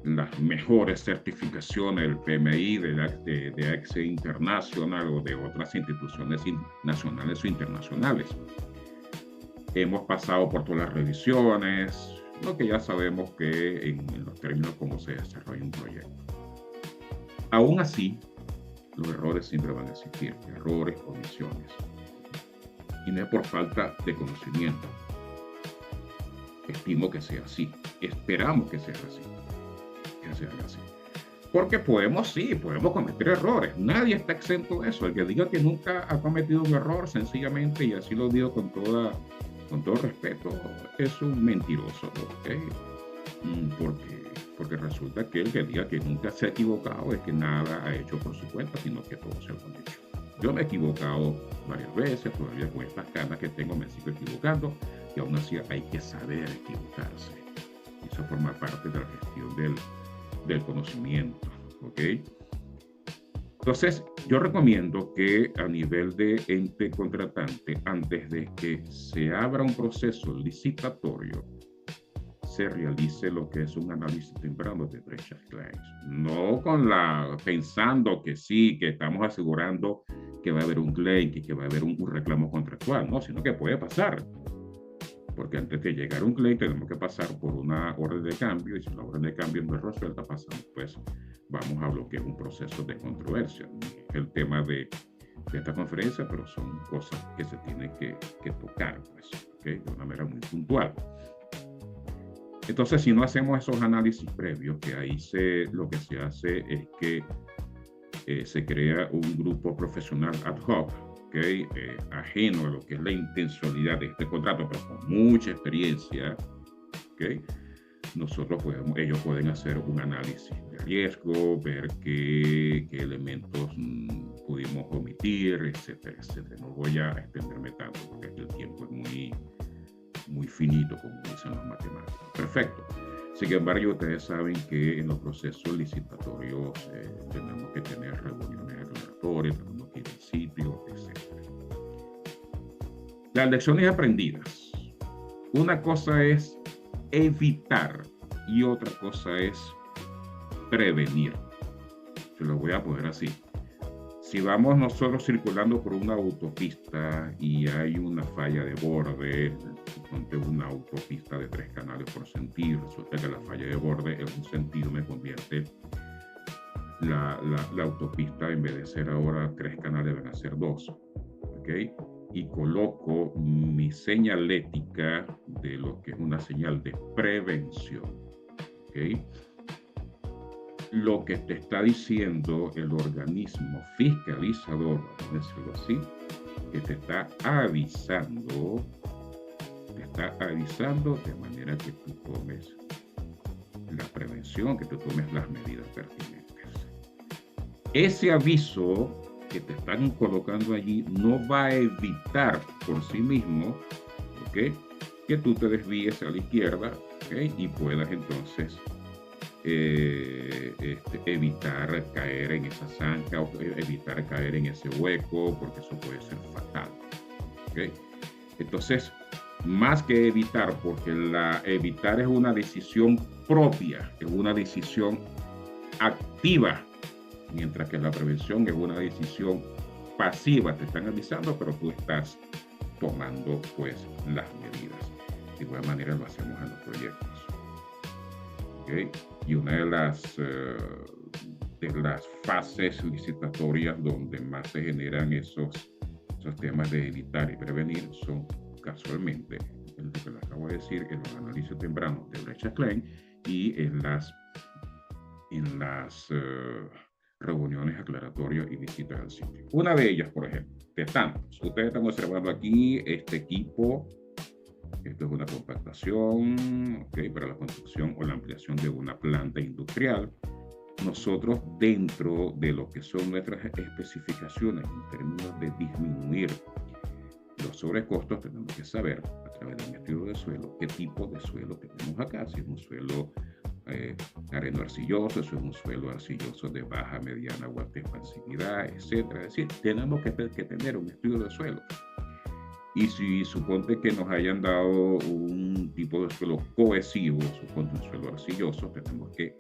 las mejores certificaciones del PMI, de AXE Internacional o de otras instituciones nacionales o internacionales. Hemos pasado por todas las revisiones, lo que ya sabemos que en los términos cómo se desarrolla un proyecto. Aún así, los errores siempre van a existir, errores, omisiones. Y no es por falta de conocimiento. Estimo que sea así. Esperamos que sea así. Que sea así. Porque podemos cometer errores. Nadie está exento de eso. El que diga que nunca ha cometido un error, sencillamente, y así lo digo con todo respeto, es un mentiroso. ¿Okay? Porque resulta que el que diga que nunca se ha equivocado es que nada ha hecho por su cuenta, sino que todo se lo han dicho. Yo me he equivocado varias veces, todavía con estas canas que tengo me sigo equivocando, y aún así hay que saber equivocarse. Eso forma parte de la gestión del conocimiento, ¿ok? Entonces, yo recomiendo que a nivel de ente contratante, antes de que se abra un proceso licitatorio, se realice lo que es un análisis temprano de brechas claims. No pensando que sí, que estamos asegurando que va a haber un claim, que va a haber un reclamo contractual, no, sino que puede pasar. Porque antes de llegar a un claim tenemos que pasar por una orden de cambio, y si la orden de cambio no es resuelta, pasamos, pues vamos a bloquear un proceso de controversia. El tema de esta conferencia, pero son cosas que se tienen que tocar, pues, ¿okay?, de una manera muy puntual. Entonces, si no hacemos esos análisis previos, que ahí lo que se hace es que se crea un grupo profesional ad hoc, ¿okay?, ajeno a lo que es la intencionalidad de este contrato, pero con mucha experiencia, ¿okay?, ellos pueden hacer un análisis de riesgo, ver qué elementos pudimos omitir, etcétera, etcétera. No voy a extenderme tanto porque el tiempo es muy finito, como dicen los matemáticos. Perfecto. Sin embargo, ustedes saben que en los procesos licitatorios tenemos que tener reuniones aclaratorias, tenemos que ir al sitio, etc. Las lecciones aprendidas. Una cosa es evitar y otra cosa es prevenir. Se lo voy a poner así. Si vamos nosotros circulando por una autopista y hay una falla de borde, ponte una autopista de 3 canales por sentido, resulta que la falla de borde en un sentido me convierte la autopista, en vez de ser ahora 3 canales, van a ser 2, ¿ok? Y coloco mi señalética de lo que es una señal de prevención, ¿ok? Lo que te está diciendo el organismo fiscalizador, vamos a decirlo así, que te está avisando de manera que tú tomes la prevención, que tú tomes las medidas pertinentes. Ese aviso que te están colocando allí no va a evitar por sí mismo, ¿ok?, que tú te desvíes a la izquierda, ¿ok?, y puedas entonces evitar caer en esa zanja o evitar caer en ese hueco, porque eso puede ser fatal, ¿ok? Entonces, más que evitar, porque evitar es una decisión propia, es una decisión activa, mientras que la prevención es una decisión pasiva. Te están avisando, pero tú estás tomando pues las medidas. De igual manera lo hacemos en los proyectos. ¿Okay? Y una de las fases licitatorias donde más se generan esos temas de evitar y prevenir son casualmente, lo que le acabo de decir, en los análisis tempranos de Brecht-Klein y en las reuniones aclaratorias y visitas al sitio. Una de ellas, por ejemplo, de tantos. Ustedes están observando aquí este equipo. Esto es una compactación, ¿okay?, para la construcción o la ampliación de una planta industrial. Nosotros, dentro de lo que son nuestras especificaciones en términos de disminuir los sobrecostos, tenemos que saber, a través de un estudio de suelo, qué tipo de suelo tenemos acá. Si es un suelo areno arcilloso, si es un suelo arcilloso de baja, mediana o alta expansividad, etc. Es decir, tenemos que tener un estudio de suelo. Y si suponte que nos hayan dado un tipo de suelo cohesivo, suponte un suelo arcilloso, tenemos que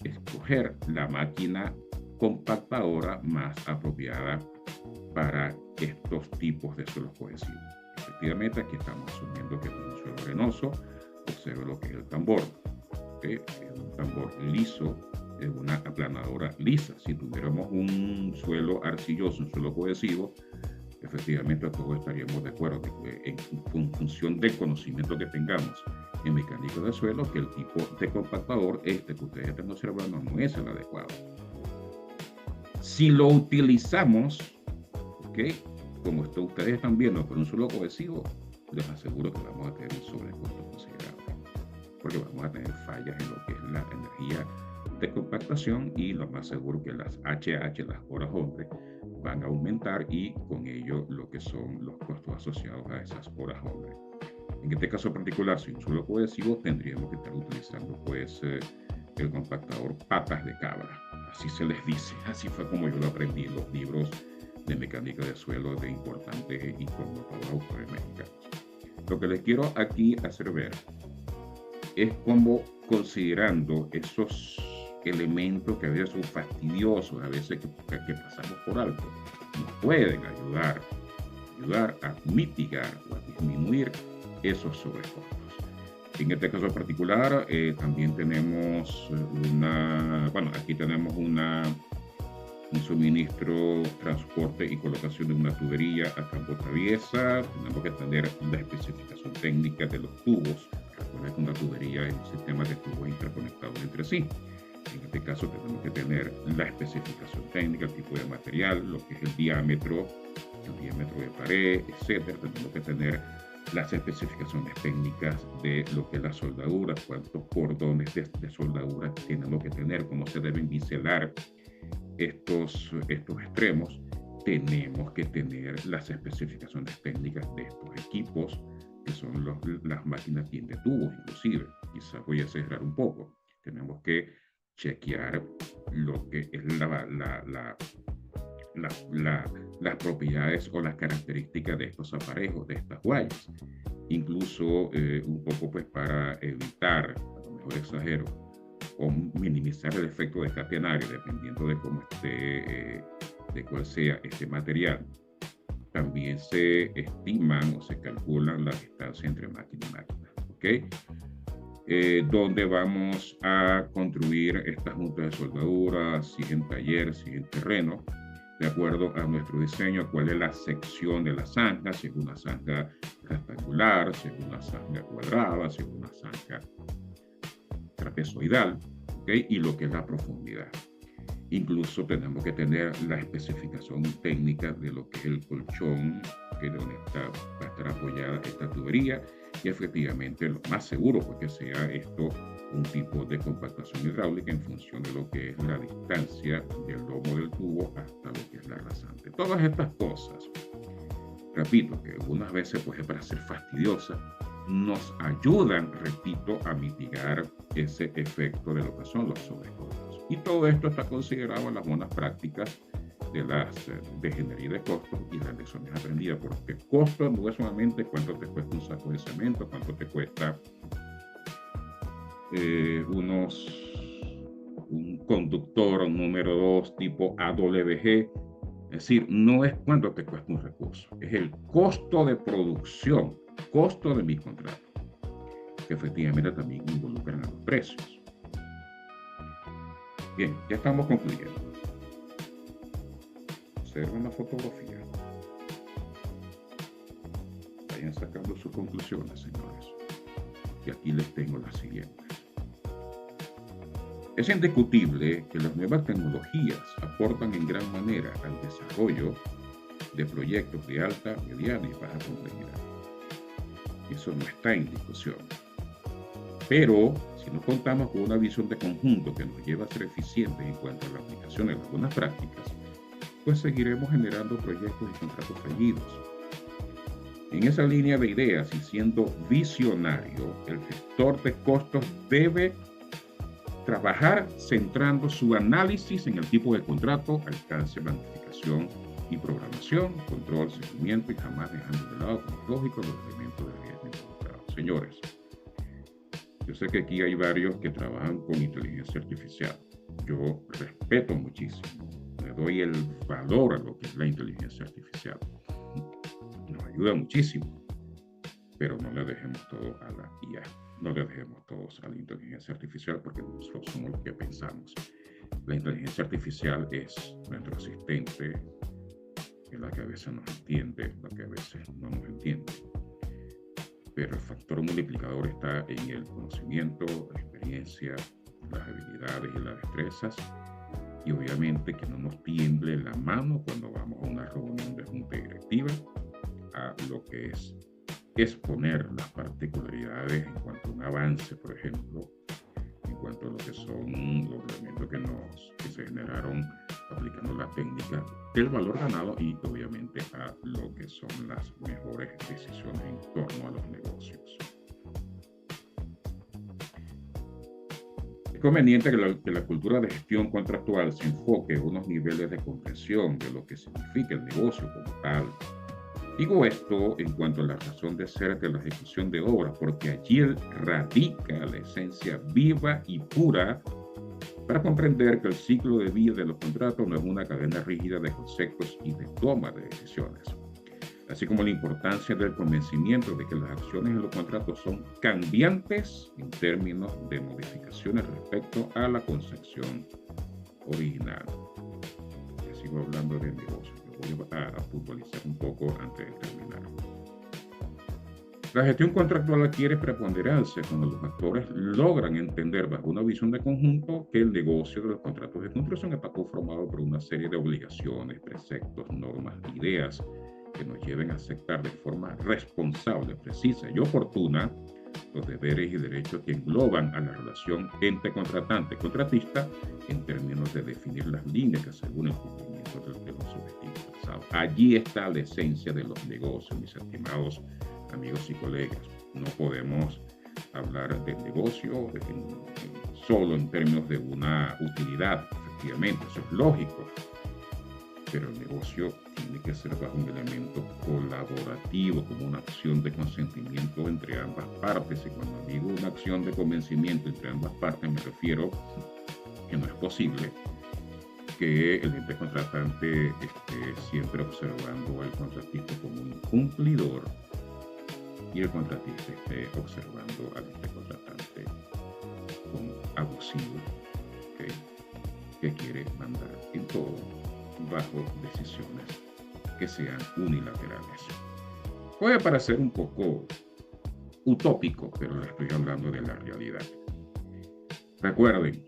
escoger la máquina compactadora más apropiada para estos tipos de suelos cohesivos. Efectivamente, aquí estamos asumiendo que es un suelo arenoso. Observe lo que es el tambor, ¿okay? Es un tambor liso, es una aplanadora lisa. Si tuviéramos un suelo arcilloso, un suelo cohesivo, efectivamente todos estaríamos de acuerdo en función del conocimiento que tengamos en mecánica de suelo, que el tipo de compactador que ustedes están observando no es el adecuado. Si lo utilizamos, ¿okay?, como ustedes están viendo, por un suelo cohesivo, les aseguro que vamos a tener un sobrecosto considerable, porque vamos a tener fallas en lo que es la energía de compactación, y lo más seguro que las HH, las horas hombre, van a aumentar, y con ello lo que son los costos asociados a esas horas hombre. En este caso particular, si un suelo cohesivo, tendríamos que estar utilizando pues el compactador patas de cabra, así se les dice. Así fue como yo lo aprendí en los libros de mecánica de suelo de importantes y connotados autores mexicanos. Lo que les quiero aquí hacer ver es cómo, considerando esos elementos que a veces son fastidiosos, a veces que pasamos por alto, nos pueden ayudar a mitigar o a disminuir esos sobrecostos. En este caso particular, también tenemos aquí tenemos un suministro, transporte y colocación de una tubería a campo traviesa. Tenemos que tener la especificación técnica de los tubos. Recuerden que una tubería es un sistema de tubos interconectados entre sí. En este caso tenemos que tener la especificación técnica, el tipo de material, lo que es el diámetro de pared, etc. Tenemos que tener las especificaciones técnicas de lo que es la soldadura, cuántos cordones de soldadura tenemos que tener, cómo se deben biselar estos extremos. Tenemos que tener las especificaciones técnicas de estos equipos, que son las máquinas de tubos, inclusive. Quizás voy a exagerar un poco. Tenemos que chequear lo que es las propiedades o las características de estos aparejos, de estas guayas. incluso un poco pues para evitar, a lo mejor exagero, o minimizar el efecto descatenario, dependiendo de cómo esté, de cuál sea este material. También se estiman o se calculan la distancia entre máquina y máquina, ¿ok? Donde vamos a construir estas juntas de soldadura, si en taller, si en terreno, de acuerdo a nuestro diseño, cuál es la sección de la zanja, si es una zanja rectangular, si es una zanja cuadrada, si es una zanja trapezoidal, ¿okay? Y lo que es la profundidad. Incluso tenemos que tener la especificación técnica de lo que es el colchón, que donde va a estar apoyada esta tubería, y efectivamente lo más seguro pues que sea esto un tipo de compactación hidráulica en función de lo que es la distancia del lomo del tubo hasta lo que es la rasante. Todas estas cosas, repito, que algunas veces puede parecer fastidiosa, nos ayudan, repito, a mitigar ese efecto de lo que son los sobrecostos. Y todo esto está considerado en las buenas prácticas de ingeniería de costos y las lecciones aprendidas, porque costo no es solamente cuánto te cuesta un saco de cemento, cuánto te cuesta un conductor número 2 tipo AWG. Es decir, no es cuánto te cuesta un recurso, es el costo de producción, costo de mi contrato, que efectivamente también involucran a los precios. Bien, ya estamos concluyendo. Observa una fotografía. Vayan sacando sus conclusiones, señores. Y aquí les tengo las siguientes. Es indiscutible que las nuevas tecnologías aportan en gran manera al desarrollo de proyectos de alta, mediana y baja complejidad. Eso no está en discusión. Pero si no contamos con una visión de conjunto que nos lleva a ser eficientes en cuanto a la aplicación de las buenas prácticas, pues seguiremos generando proyectos y contratos fallidos. En esa línea de ideas y siendo visionario, el gestor de costos debe trabajar centrando su análisis en el tipo de contrato, alcance, planificación y programación, control, seguimiento y jamás dejando de lado, como es lógico, los elementos de riesgo involucrados. Señores, yo sé que aquí hay varios que trabajan con inteligencia artificial. Yo respeto muchísimo, le doy el valor a lo que es la inteligencia artificial. Nos ayuda muchísimo, pero no le dejemos todo a la IA. No le dejemos todos a la inteligencia artificial porque nosotros somos los que pensamos. La inteligencia artificial es nuestro asistente, es la que a veces nos entiende, la que a veces no nos entiende. Pero el factor multiplicador está en el conocimiento, la experiencia, las habilidades y las destrezas. Y obviamente que no nos tiemble la mano cuando vamos a una reunión de junta directiva a lo que es exponer las particularidades en cuanto a un avance, por ejemplo, en cuanto a lo que son los elementos que se generaron aplicando la técnica, el valor ganado y obviamente a lo que son las mejores decisiones en torno a los negocios. Es conveniente que la cultura de gestión contractual se enfoque en unos niveles de comprensión de lo que significa el negocio como tal. Digo esto en cuanto a la razón de ser de la ejecución de obras, porque allí radica la esencia viva y pura para comprender que el ciclo de vida de los contratos no es una cadena rígida de conceptos y de toma de decisiones, así como la importancia del convencimiento de que las acciones en los contratos son cambiantes en términos de modificaciones respecto a la concepción original. Ya sigo hablando de negocios. Voy a puntualizar un poco antes de terminar. La gestión contractual adquiere preponderancia cuando los actores logran entender bajo una visión de conjunto que el negocio de los contratos de construcción está conformado por una serie de obligaciones, preceptos, normas, ideas que nos lleven a aceptar de forma responsable, precisa y oportuna los deberes y derechos que engloban a la relación entre contratante y contratista en términos de definir las líneas que aseguren el cumplimiento de los objetivos trazados. Allí está la esencia de los negocios, mis estimados amigos y colegas. No podemos hablar del negocio solo en términos de una utilidad, efectivamente, eso es lógico, pero el negocio tiene que ser bajo un elemento colaborativo, como una acción de consentimiento entre ambas partes. Y cuando digo una acción de convencimiento entre ambas partes, me refiero que no es posible que el ente contratante esté siempre observando al contratista como un cumplidor y el contratista esté observando al ente contratante como abusivo, ¿okay?, que quiere mandar en todo bajo decisiones que sean unilaterales. Puede parecer un poco utópico, pero le estoy hablando de la realidad. Recuerden,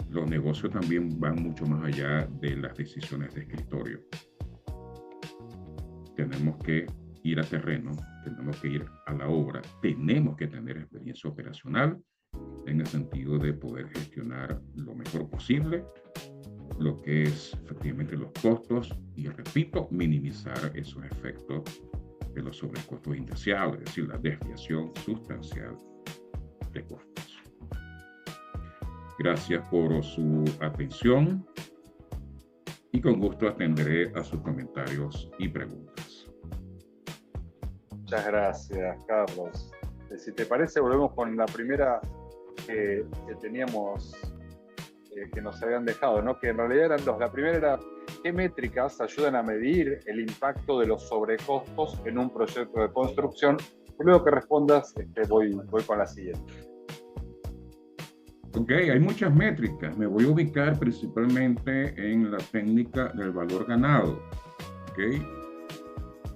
los negocios también van mucho más allá de las decisiones de escritorio. Tenemos que ir a terreno, tenemos que ir a la obra, tenemos que tener experiencia operacional en el sentido de poder gestionar lo mejor posible lo que es efectivamente los costos y, repito, minimizar esos efectos de los sobrecostos indeseables, es decir, la desviación sustancial de costos. Gracias por su atención y con gusto atenderé a sus comentarios y preguntas. Muchas gracias, Carlos. Si te parece, volvemos con la primera que teníamos, que nos habían dejado, ¿no? Que en realidad eran dos. La primera era: ¿qué métricas ayudan a medir el impacto de los sobrecostos en un proyecto de construcción? Luego que respondas, voy con la siguiente. Ok, hay muchas métricas. Me voy a ubicar principalmente en la técnica del valor ganado. Ok,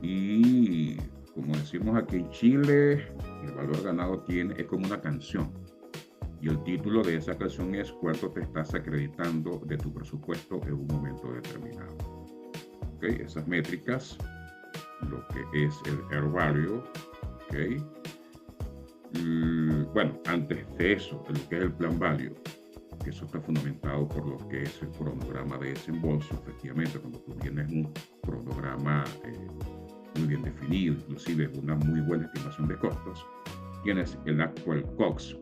y como decimos aquí en Chile, el valor ganado es como una canción. Y el título de esa canción es ¿cuánto te estás acreditando de tu presupuesto en un momento determinado? Okay, esas métricas, lo que es el Air Value, okay. Bueno, antes de eso, lo que es el Plan Value, que eso está fundamentado por lo que es el cronograma de desembolso. Efectivamente, cuando tú tienes un cronograma muy bien definido, inclusive una muy buena estimación de costos, tienes el Actual Cost.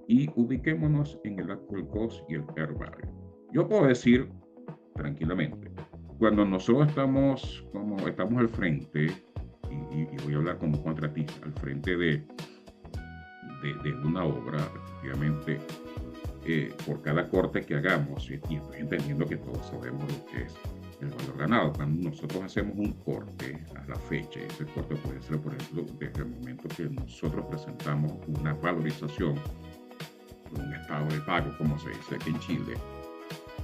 Y ubiquémonos en el Actual Cost y el Air Value. Yo puedo decir tranquilamente, cuando nosotros estamos al frente, y voy a hablar como contratista, al frente de una obra, efectivamente, por cada corte que hagamos, y estoy entendiendo que todos sabemos lo que es el valor ganado. Cuando nosotros hacemos un corte a la fecha, ese corte puede ser, por ejemplo, desde el momento que nosotros presentamos una valorización, un estado de pago, como se dice aquí en Chile.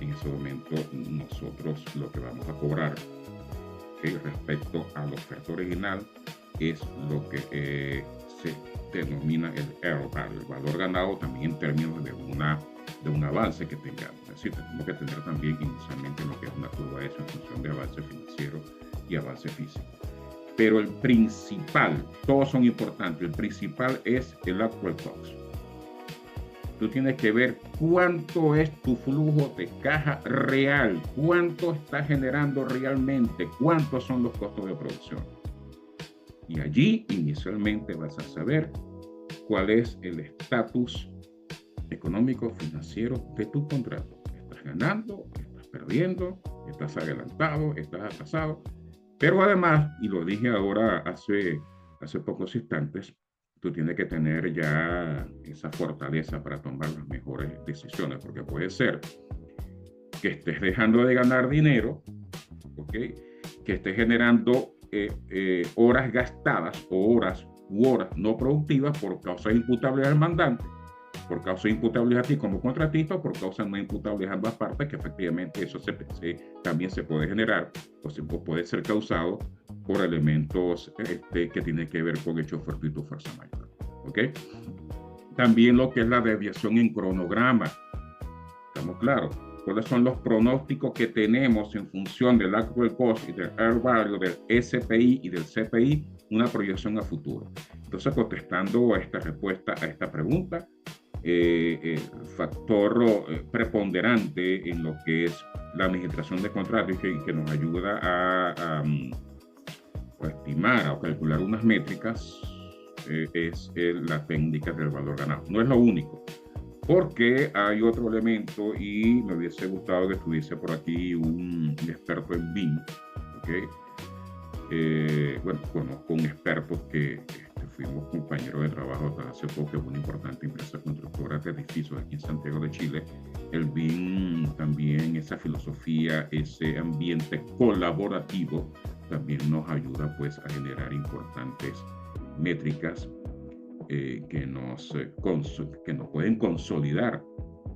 En ese momento nosotros lo que vamos a cobrar respecto a la oferta original es lo que se denomina el Air Value, el valor ganado, también en términos de un avance que tengamos. Es decir, tenemos que tener también inicialmente lo que es una curva de eso en función de avance financiero y avance físico. Pero el principal, todos son importantes, el principal es el Actual Cost. Tú tienes que ver cuánto es tu flujo de caja real, cuánto está generando realmente, cuántos son los costos de producción. Y allí inicialmente vas a saber cuál es el estatus económico financiero de tu contrato. ¿Estás ganando? ¿Estás perdiendo? ¿Estás adelantado? ¿Estás atrasado? Pero además, y lo dije ahora hace pocos instantes, tú tienes que tener ya esa fortaleza para tomar las mejores decisiones, porque puede ser que estés dejando de ganar dinero, ¿okay?, que estés generando horas gastadas o horas no productivas por causas imputables al mandante, por causas imputables a ti como contratista o por causas no imputables a ambas partes, que efectivamente eso también se puede generar o puede ser causado por elementos que tienen que ver con hecho fortuito o fuerza mayor. ¿Okay? También lo que es la desviación en cronograma. ¿Estamos claros? ¿Cuáles son los pronósticos que tenemos en función del Actual Cost y del Air Value, del SPI y del CPI, una proyección a futuro? Entonces, contestando a esta respuesta, a esta pregunta, factor preponderante en lo que es la administración de contratos que nos ayuda a estimar o calcular unas métricas es la técnica del valor ganado. No es lo único, porque hay otro elemento y me hubiese gustado que estuviese por aquí un experto en BIM, ¿ok? Bueno, conozco un experto que fuimos compañeros de trabajo hasta hace poco en una importante empresa constructora de edificios aquí en Santiago de Chile. El BIM también, esa filosofía, ese ambiente colaborativo también nos ayuda pues a generar importantes métricas que nos pueden consolidar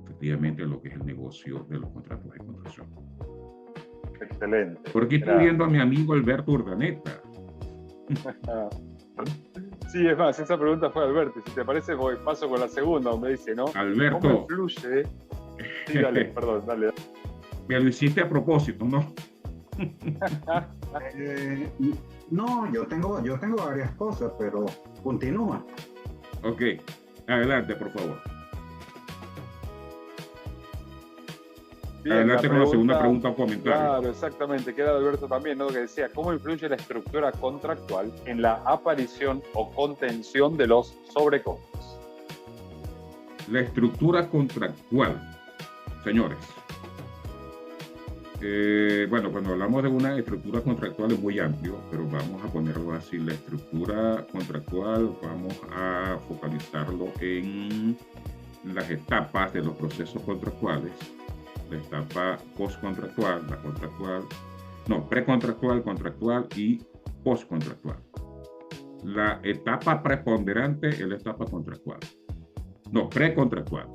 efectivamente lo que es el negocio de los contratos de construcción. Excelente. Por aquí estoy viendo a mi amigo Alberto Urdaneta. Sí, es más, esa pregunta fue Alberto. Si te parece, voy, paso con la segunda, donde dice, ¿no? Alberto. ¿Cómo influye? Sí, dale, perdón, dale. Me lo hiciste a propósito, ¿no? No, yo tengo varias cosas, pero continúa. Ok, adelante, por favor. Bien, adelante con la segunda pregunta o comentario. Claro, exactamente, queda Alberto también, ¿no? Que decía, ¿cómo influye la estructura contractual en la aparición o contención de los sobrecostos? La estructura contractual, señores. Bueno, cuando hablamos de una estructura contractual es muy amplio, pero vamos a ponerlo así. La estructura contractual, vamos a focalizarlo en las etapas de los procesos contractuales. La etapa postcontractual, la contractual, no, precontractual, contractual y postcontractual. La etapa preponderante es la etapa contractual. No, precontractual,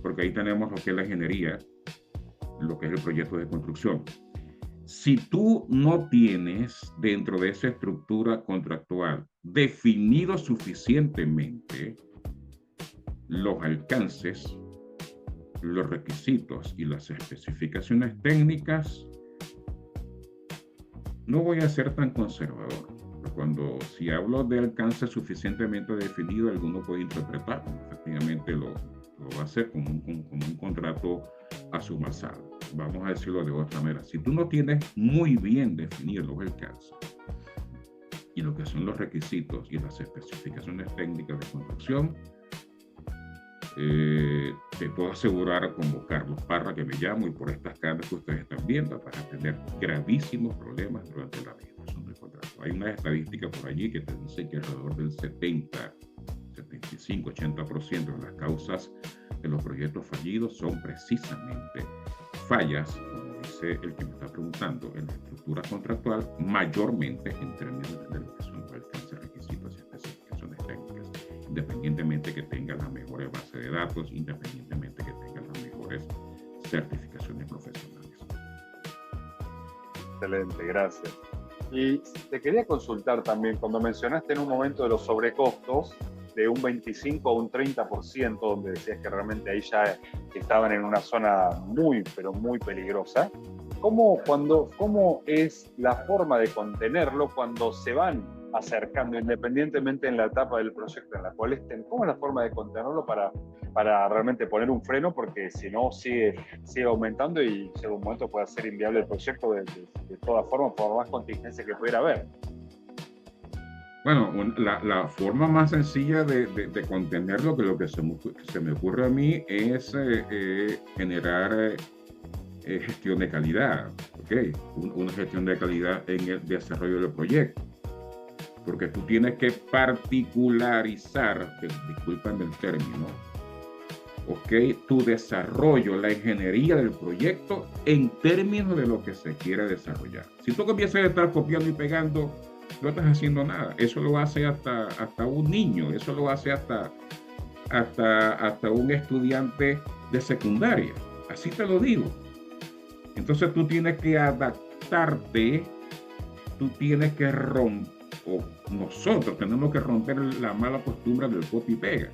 porque ahí tenemos lo que es la ingeniería, lo que es el proyecto de construcción. Si tú no tienes dentro de esa estructura contractual definido suficientemente los alcances, los requisitos y las especificaciones técnicas, no voy a ser tan conservador. Si hablo de alcance suficientemente definido, alguno puede interpretar, efectivamente lo va a hacer como un contrato a suma alzada. Vamos a decirlo de otra manera. Si tú no tienes muy bien definidos los alcances y lo que son los requisitos y las especificaciones técnicas de construcción, te puedo asegurar, como Carlos Parra, que me llamo, y por estas caras que ustedes están viendo, vas a tener gravísimos problemas durante la ejecución del contrato. Hay una estadística por allí que te dice que alrededor del 70, 75, 80% de las causas de los proyectos fallidos son precisamente fallas, como dice el que me está preguntando, en la estructura contractual, mayormente en términos de lo que son alcances, requisitos y especificaciones técnicas, independientemente que tengan las mejores bases de datos, independientemente que tengan las mejores certificaciones profesionales. Excelente, gracias. Y te quería consultar también, cuando mencionaste en un momento de los sobrecostos, de un 25 a un 30%, donde decías que realmente ahí ya estaban en una zona muy, pero muy peligrosa. ¿Cómo es la forma de contenerlo cuando se van acercando, independientemente en la etapa del proyecto en la cual estén? ¿Cómo es la forma de contenerlo para realmente poner un freno? Porque si no, sigue aumentando y llega un momento puede ser inviable el proyecto de todas formas, por más contingencia que pudiera haber. Bueno, la forma más sencilla de contenerlo, que lo que se me ocurre a mí, es generar gestión de calidad, ¿ok? Una gestión de calidad en el desarrollo del proyecto. Porque tú tienes que particularizar, discúlpame el término, ¿ok? Tu desarrollo, la ingeniería del proyecto en términos de lo que se quiere desarrollar. Si tú comienzas a estar copiando y pegando, no estás haciendo nada. Eso lo hace hasta un niño, eso lo hace hasta un estudiante de secundaria. Así te lo digo. Entonces tú tienes que adaptarte, tú tienes que romper, o nosotros tenemos que romper la mala costumbre del copia y pega.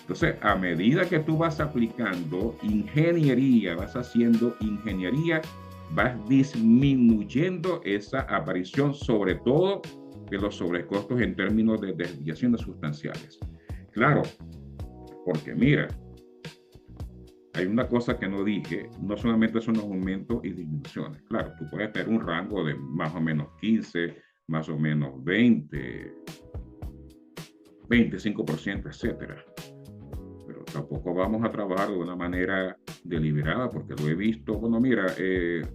Entonces, a medida que tú vas aplicando ingeniería, vas haciendo ingeniería, vas disminuyendo esa aparición, sobre todo de los sobrecostos en términos de desviaciones sustanciales. Claro, porque mira, hay una cosa que no dije, no solamente son los aumentos y disminuciones. Claro, tú puedes tener un rango de más o menos 15, más o menos 20, 25%, etcétera. Pero tampoco vamos a trabajar de una manera deliberada, porque lo he visto. Bueno, mira,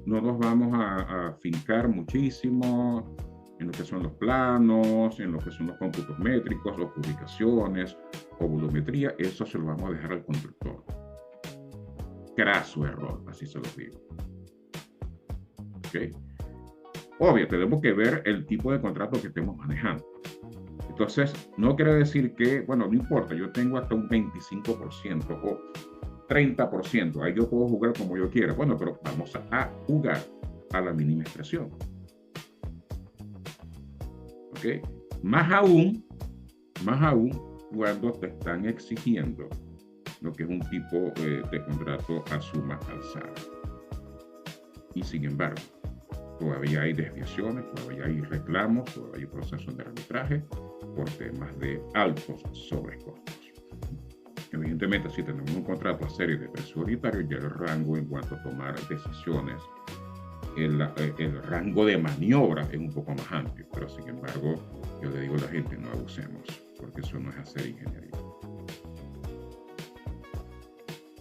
no nos vamos a fincar muchísimo en lo que son los planos, en lo que son los cómputos métricos, o publicaciones, o volumetría. Eso se lo vamos a dejar al constructor. Craso error, así se lo digo. ¿Ok? Obvio, tenemos que ver el tipo de contrato que estemos manejando. Entonces, no quiere decir que, bueno, no importa, yo tengo hasta un 25% o 30%, ahí yo puedo jugar como yo quiera. Bueno, pero vamos a jugar a la mínima expresión. ¿Ok? Más aún cuando te están exigiendo lo que es un tipo de contrato a suma alzada. Y sin embargo, todavía hay desviaciones, todavía hay reclamos, todavía hay procesos de arbitraje por temas de altos sobrecostos. Evidentemente, si tenemos un contrato a serie de precio unitario, ya el rango en cuanto a tomar decisiones, el rango de maniobra es un poco más amplio, pero sin embargo, yo le digo a la gente, no abusemos, porque eso no es hacer ingeniería.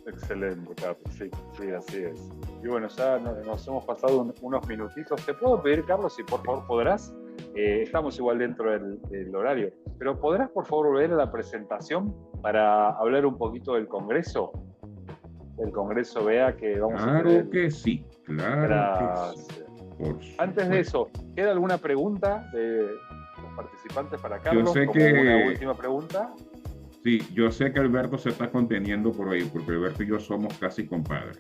Excelente, Carlos. Sí, sí, así es. Y bueno, ya nos hemos pasado unos minutitos. ¿Te puedo pedir, Carlos, si por favor podrás? Estamos igual dentro del horario, pero ¿podrás por favor volver a la presentación para hablar un poquito del Congreso? El Congreso BEA que vamos a tener. Claro que sí, claro. Gracias. Que sí. Antes de eso, ¿queda alguna pregunta de los participantes para Carlos? Yo sé como una última pregunta. Sí, yo sé que Alberto se está conteniendo por ahí, porque Alberto y yo somos casi compadres.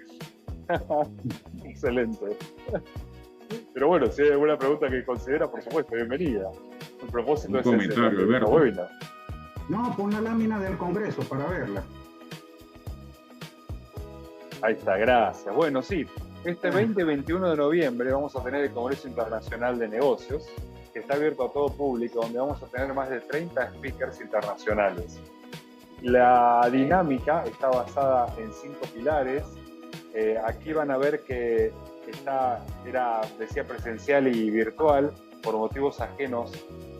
Excelente. Pero bueno, si hay alguna pregunta que considera, por supuesto, bienvenida. El propósito un es comentario, ese, Alberto. Webinar. No, pon la lámina del Congreso para verla. Ahí está, gracias. Bueno, sí, este 20 y 21 de noviembre vamos a tener el Congreso Internacional de Negocios, que está abierto a todo público, donde vamos a tener más de 30 speakers internacionales. La dinámica está basada en 5 pilares. Aquí van a ver que decía presencial y virtual, por motivos ajenos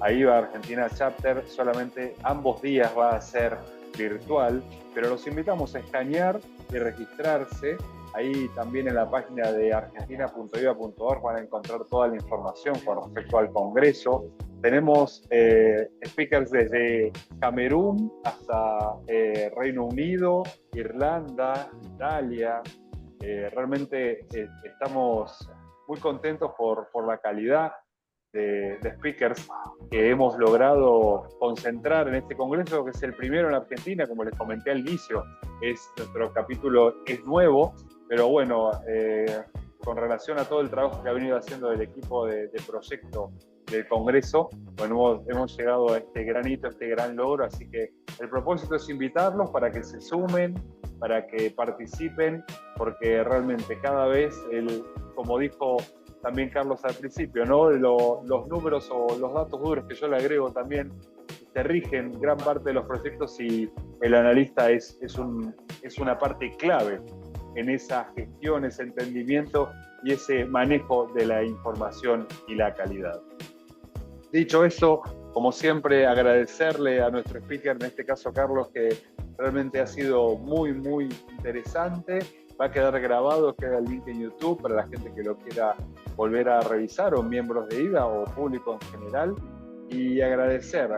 a IVA Argentina Chapter, solamente ambos días va a ser virtual, pero los invitamos a escanear y registrarse. Ahí también en la página de argentina.iva.org van a encontrar toda la información con respecto al Congreso. Tenemos speakers desde Camerún hasta Reino Unido, Irlanda, Italia. Realmente estamos muy contentos por la calidad de speakers que hemos logrado concentrar en este congreso, que es el primero en Argentina, como les comenté al inicio. Nuestro capítulo es nuevo, pero bueno, con relación a todo el trabajo que ha venido haciendo el equipo de proyecto del Congreso, bueno, hemos llegado a este gran hito, a este gran logro, así que el propósito es invitarlos para que se sumen, para que participen, porque realmente cada vez, como dijo también Carlos al principio, ¿no? Los números o los datos duros que yo le agrego también te rigen gran parte de los proyectos y el analista es una parte clave en esa gestión, ese entendimiento y ese manejo de la información y la calidad. Dicho eso, como siempre, agradecerle a nuestro speaker, en este caso Carlos, que realmente ha sido muy, muy interesante. Va a quedar grabado, queda el link en YouTube para la gente que lo quiera volver a revisar, o miembros de IVA o público en general. Y agradecer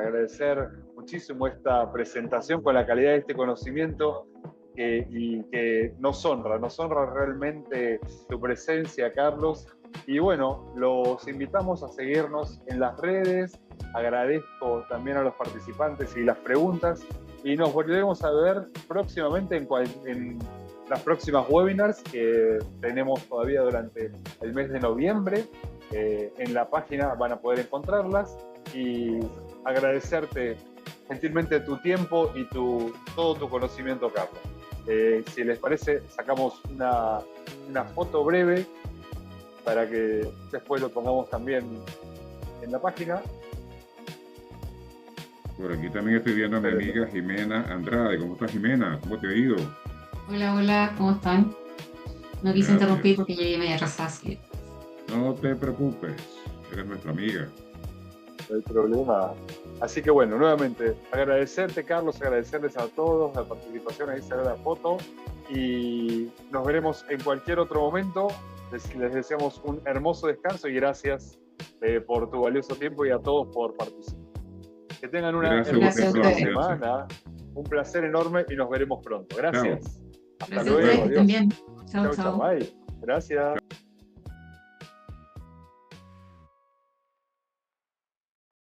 muchísimo esta presentación con la calidad de este conocimiento y que nos honra realmente tu presencia, Carlos. Y bueno, los invitamos a seguirnos en las redes. Agradezco también a los participantes y las preguntas. Y nos volveremos a ver próximamente en las próximas webinars que tenemos todavía durante el mes de noviembre. En la página van a poder encontrarlas. Y agradecerte gentilmente tu tiempo y todo tu conocimiento, Carlos. Si les parece, sacamos una foto breve para que después lo pongamos también en la página. Por aquí también estoy viendo a mi amiga Jimena Andrade. ¿Cómo estás, Jimena? ¿Cómo te ha ido? Hola, ¿cómo están? No quise interrumpir porque yo llegué medio atrasada, así. No te preocupes, eres nuestra amiga. No hay problema. Así que bueno, nuevamente, agradecerte, Carlos, agradecerles a todos la participación, ahí se ve la foto. y nos veremos en cualquier otro momento. Les deseamos un hermoso descanso y gracias por tu valioso tiempo y a todos por participar. Que tengan una Gracias hermosa a ustedes. semana. Un placer enorme y nos veremos pronto. Gracias. Hasta Gracias a luego. ustedes Adiós. también. Chao, Chau, chau. chao. Bye. Gracias.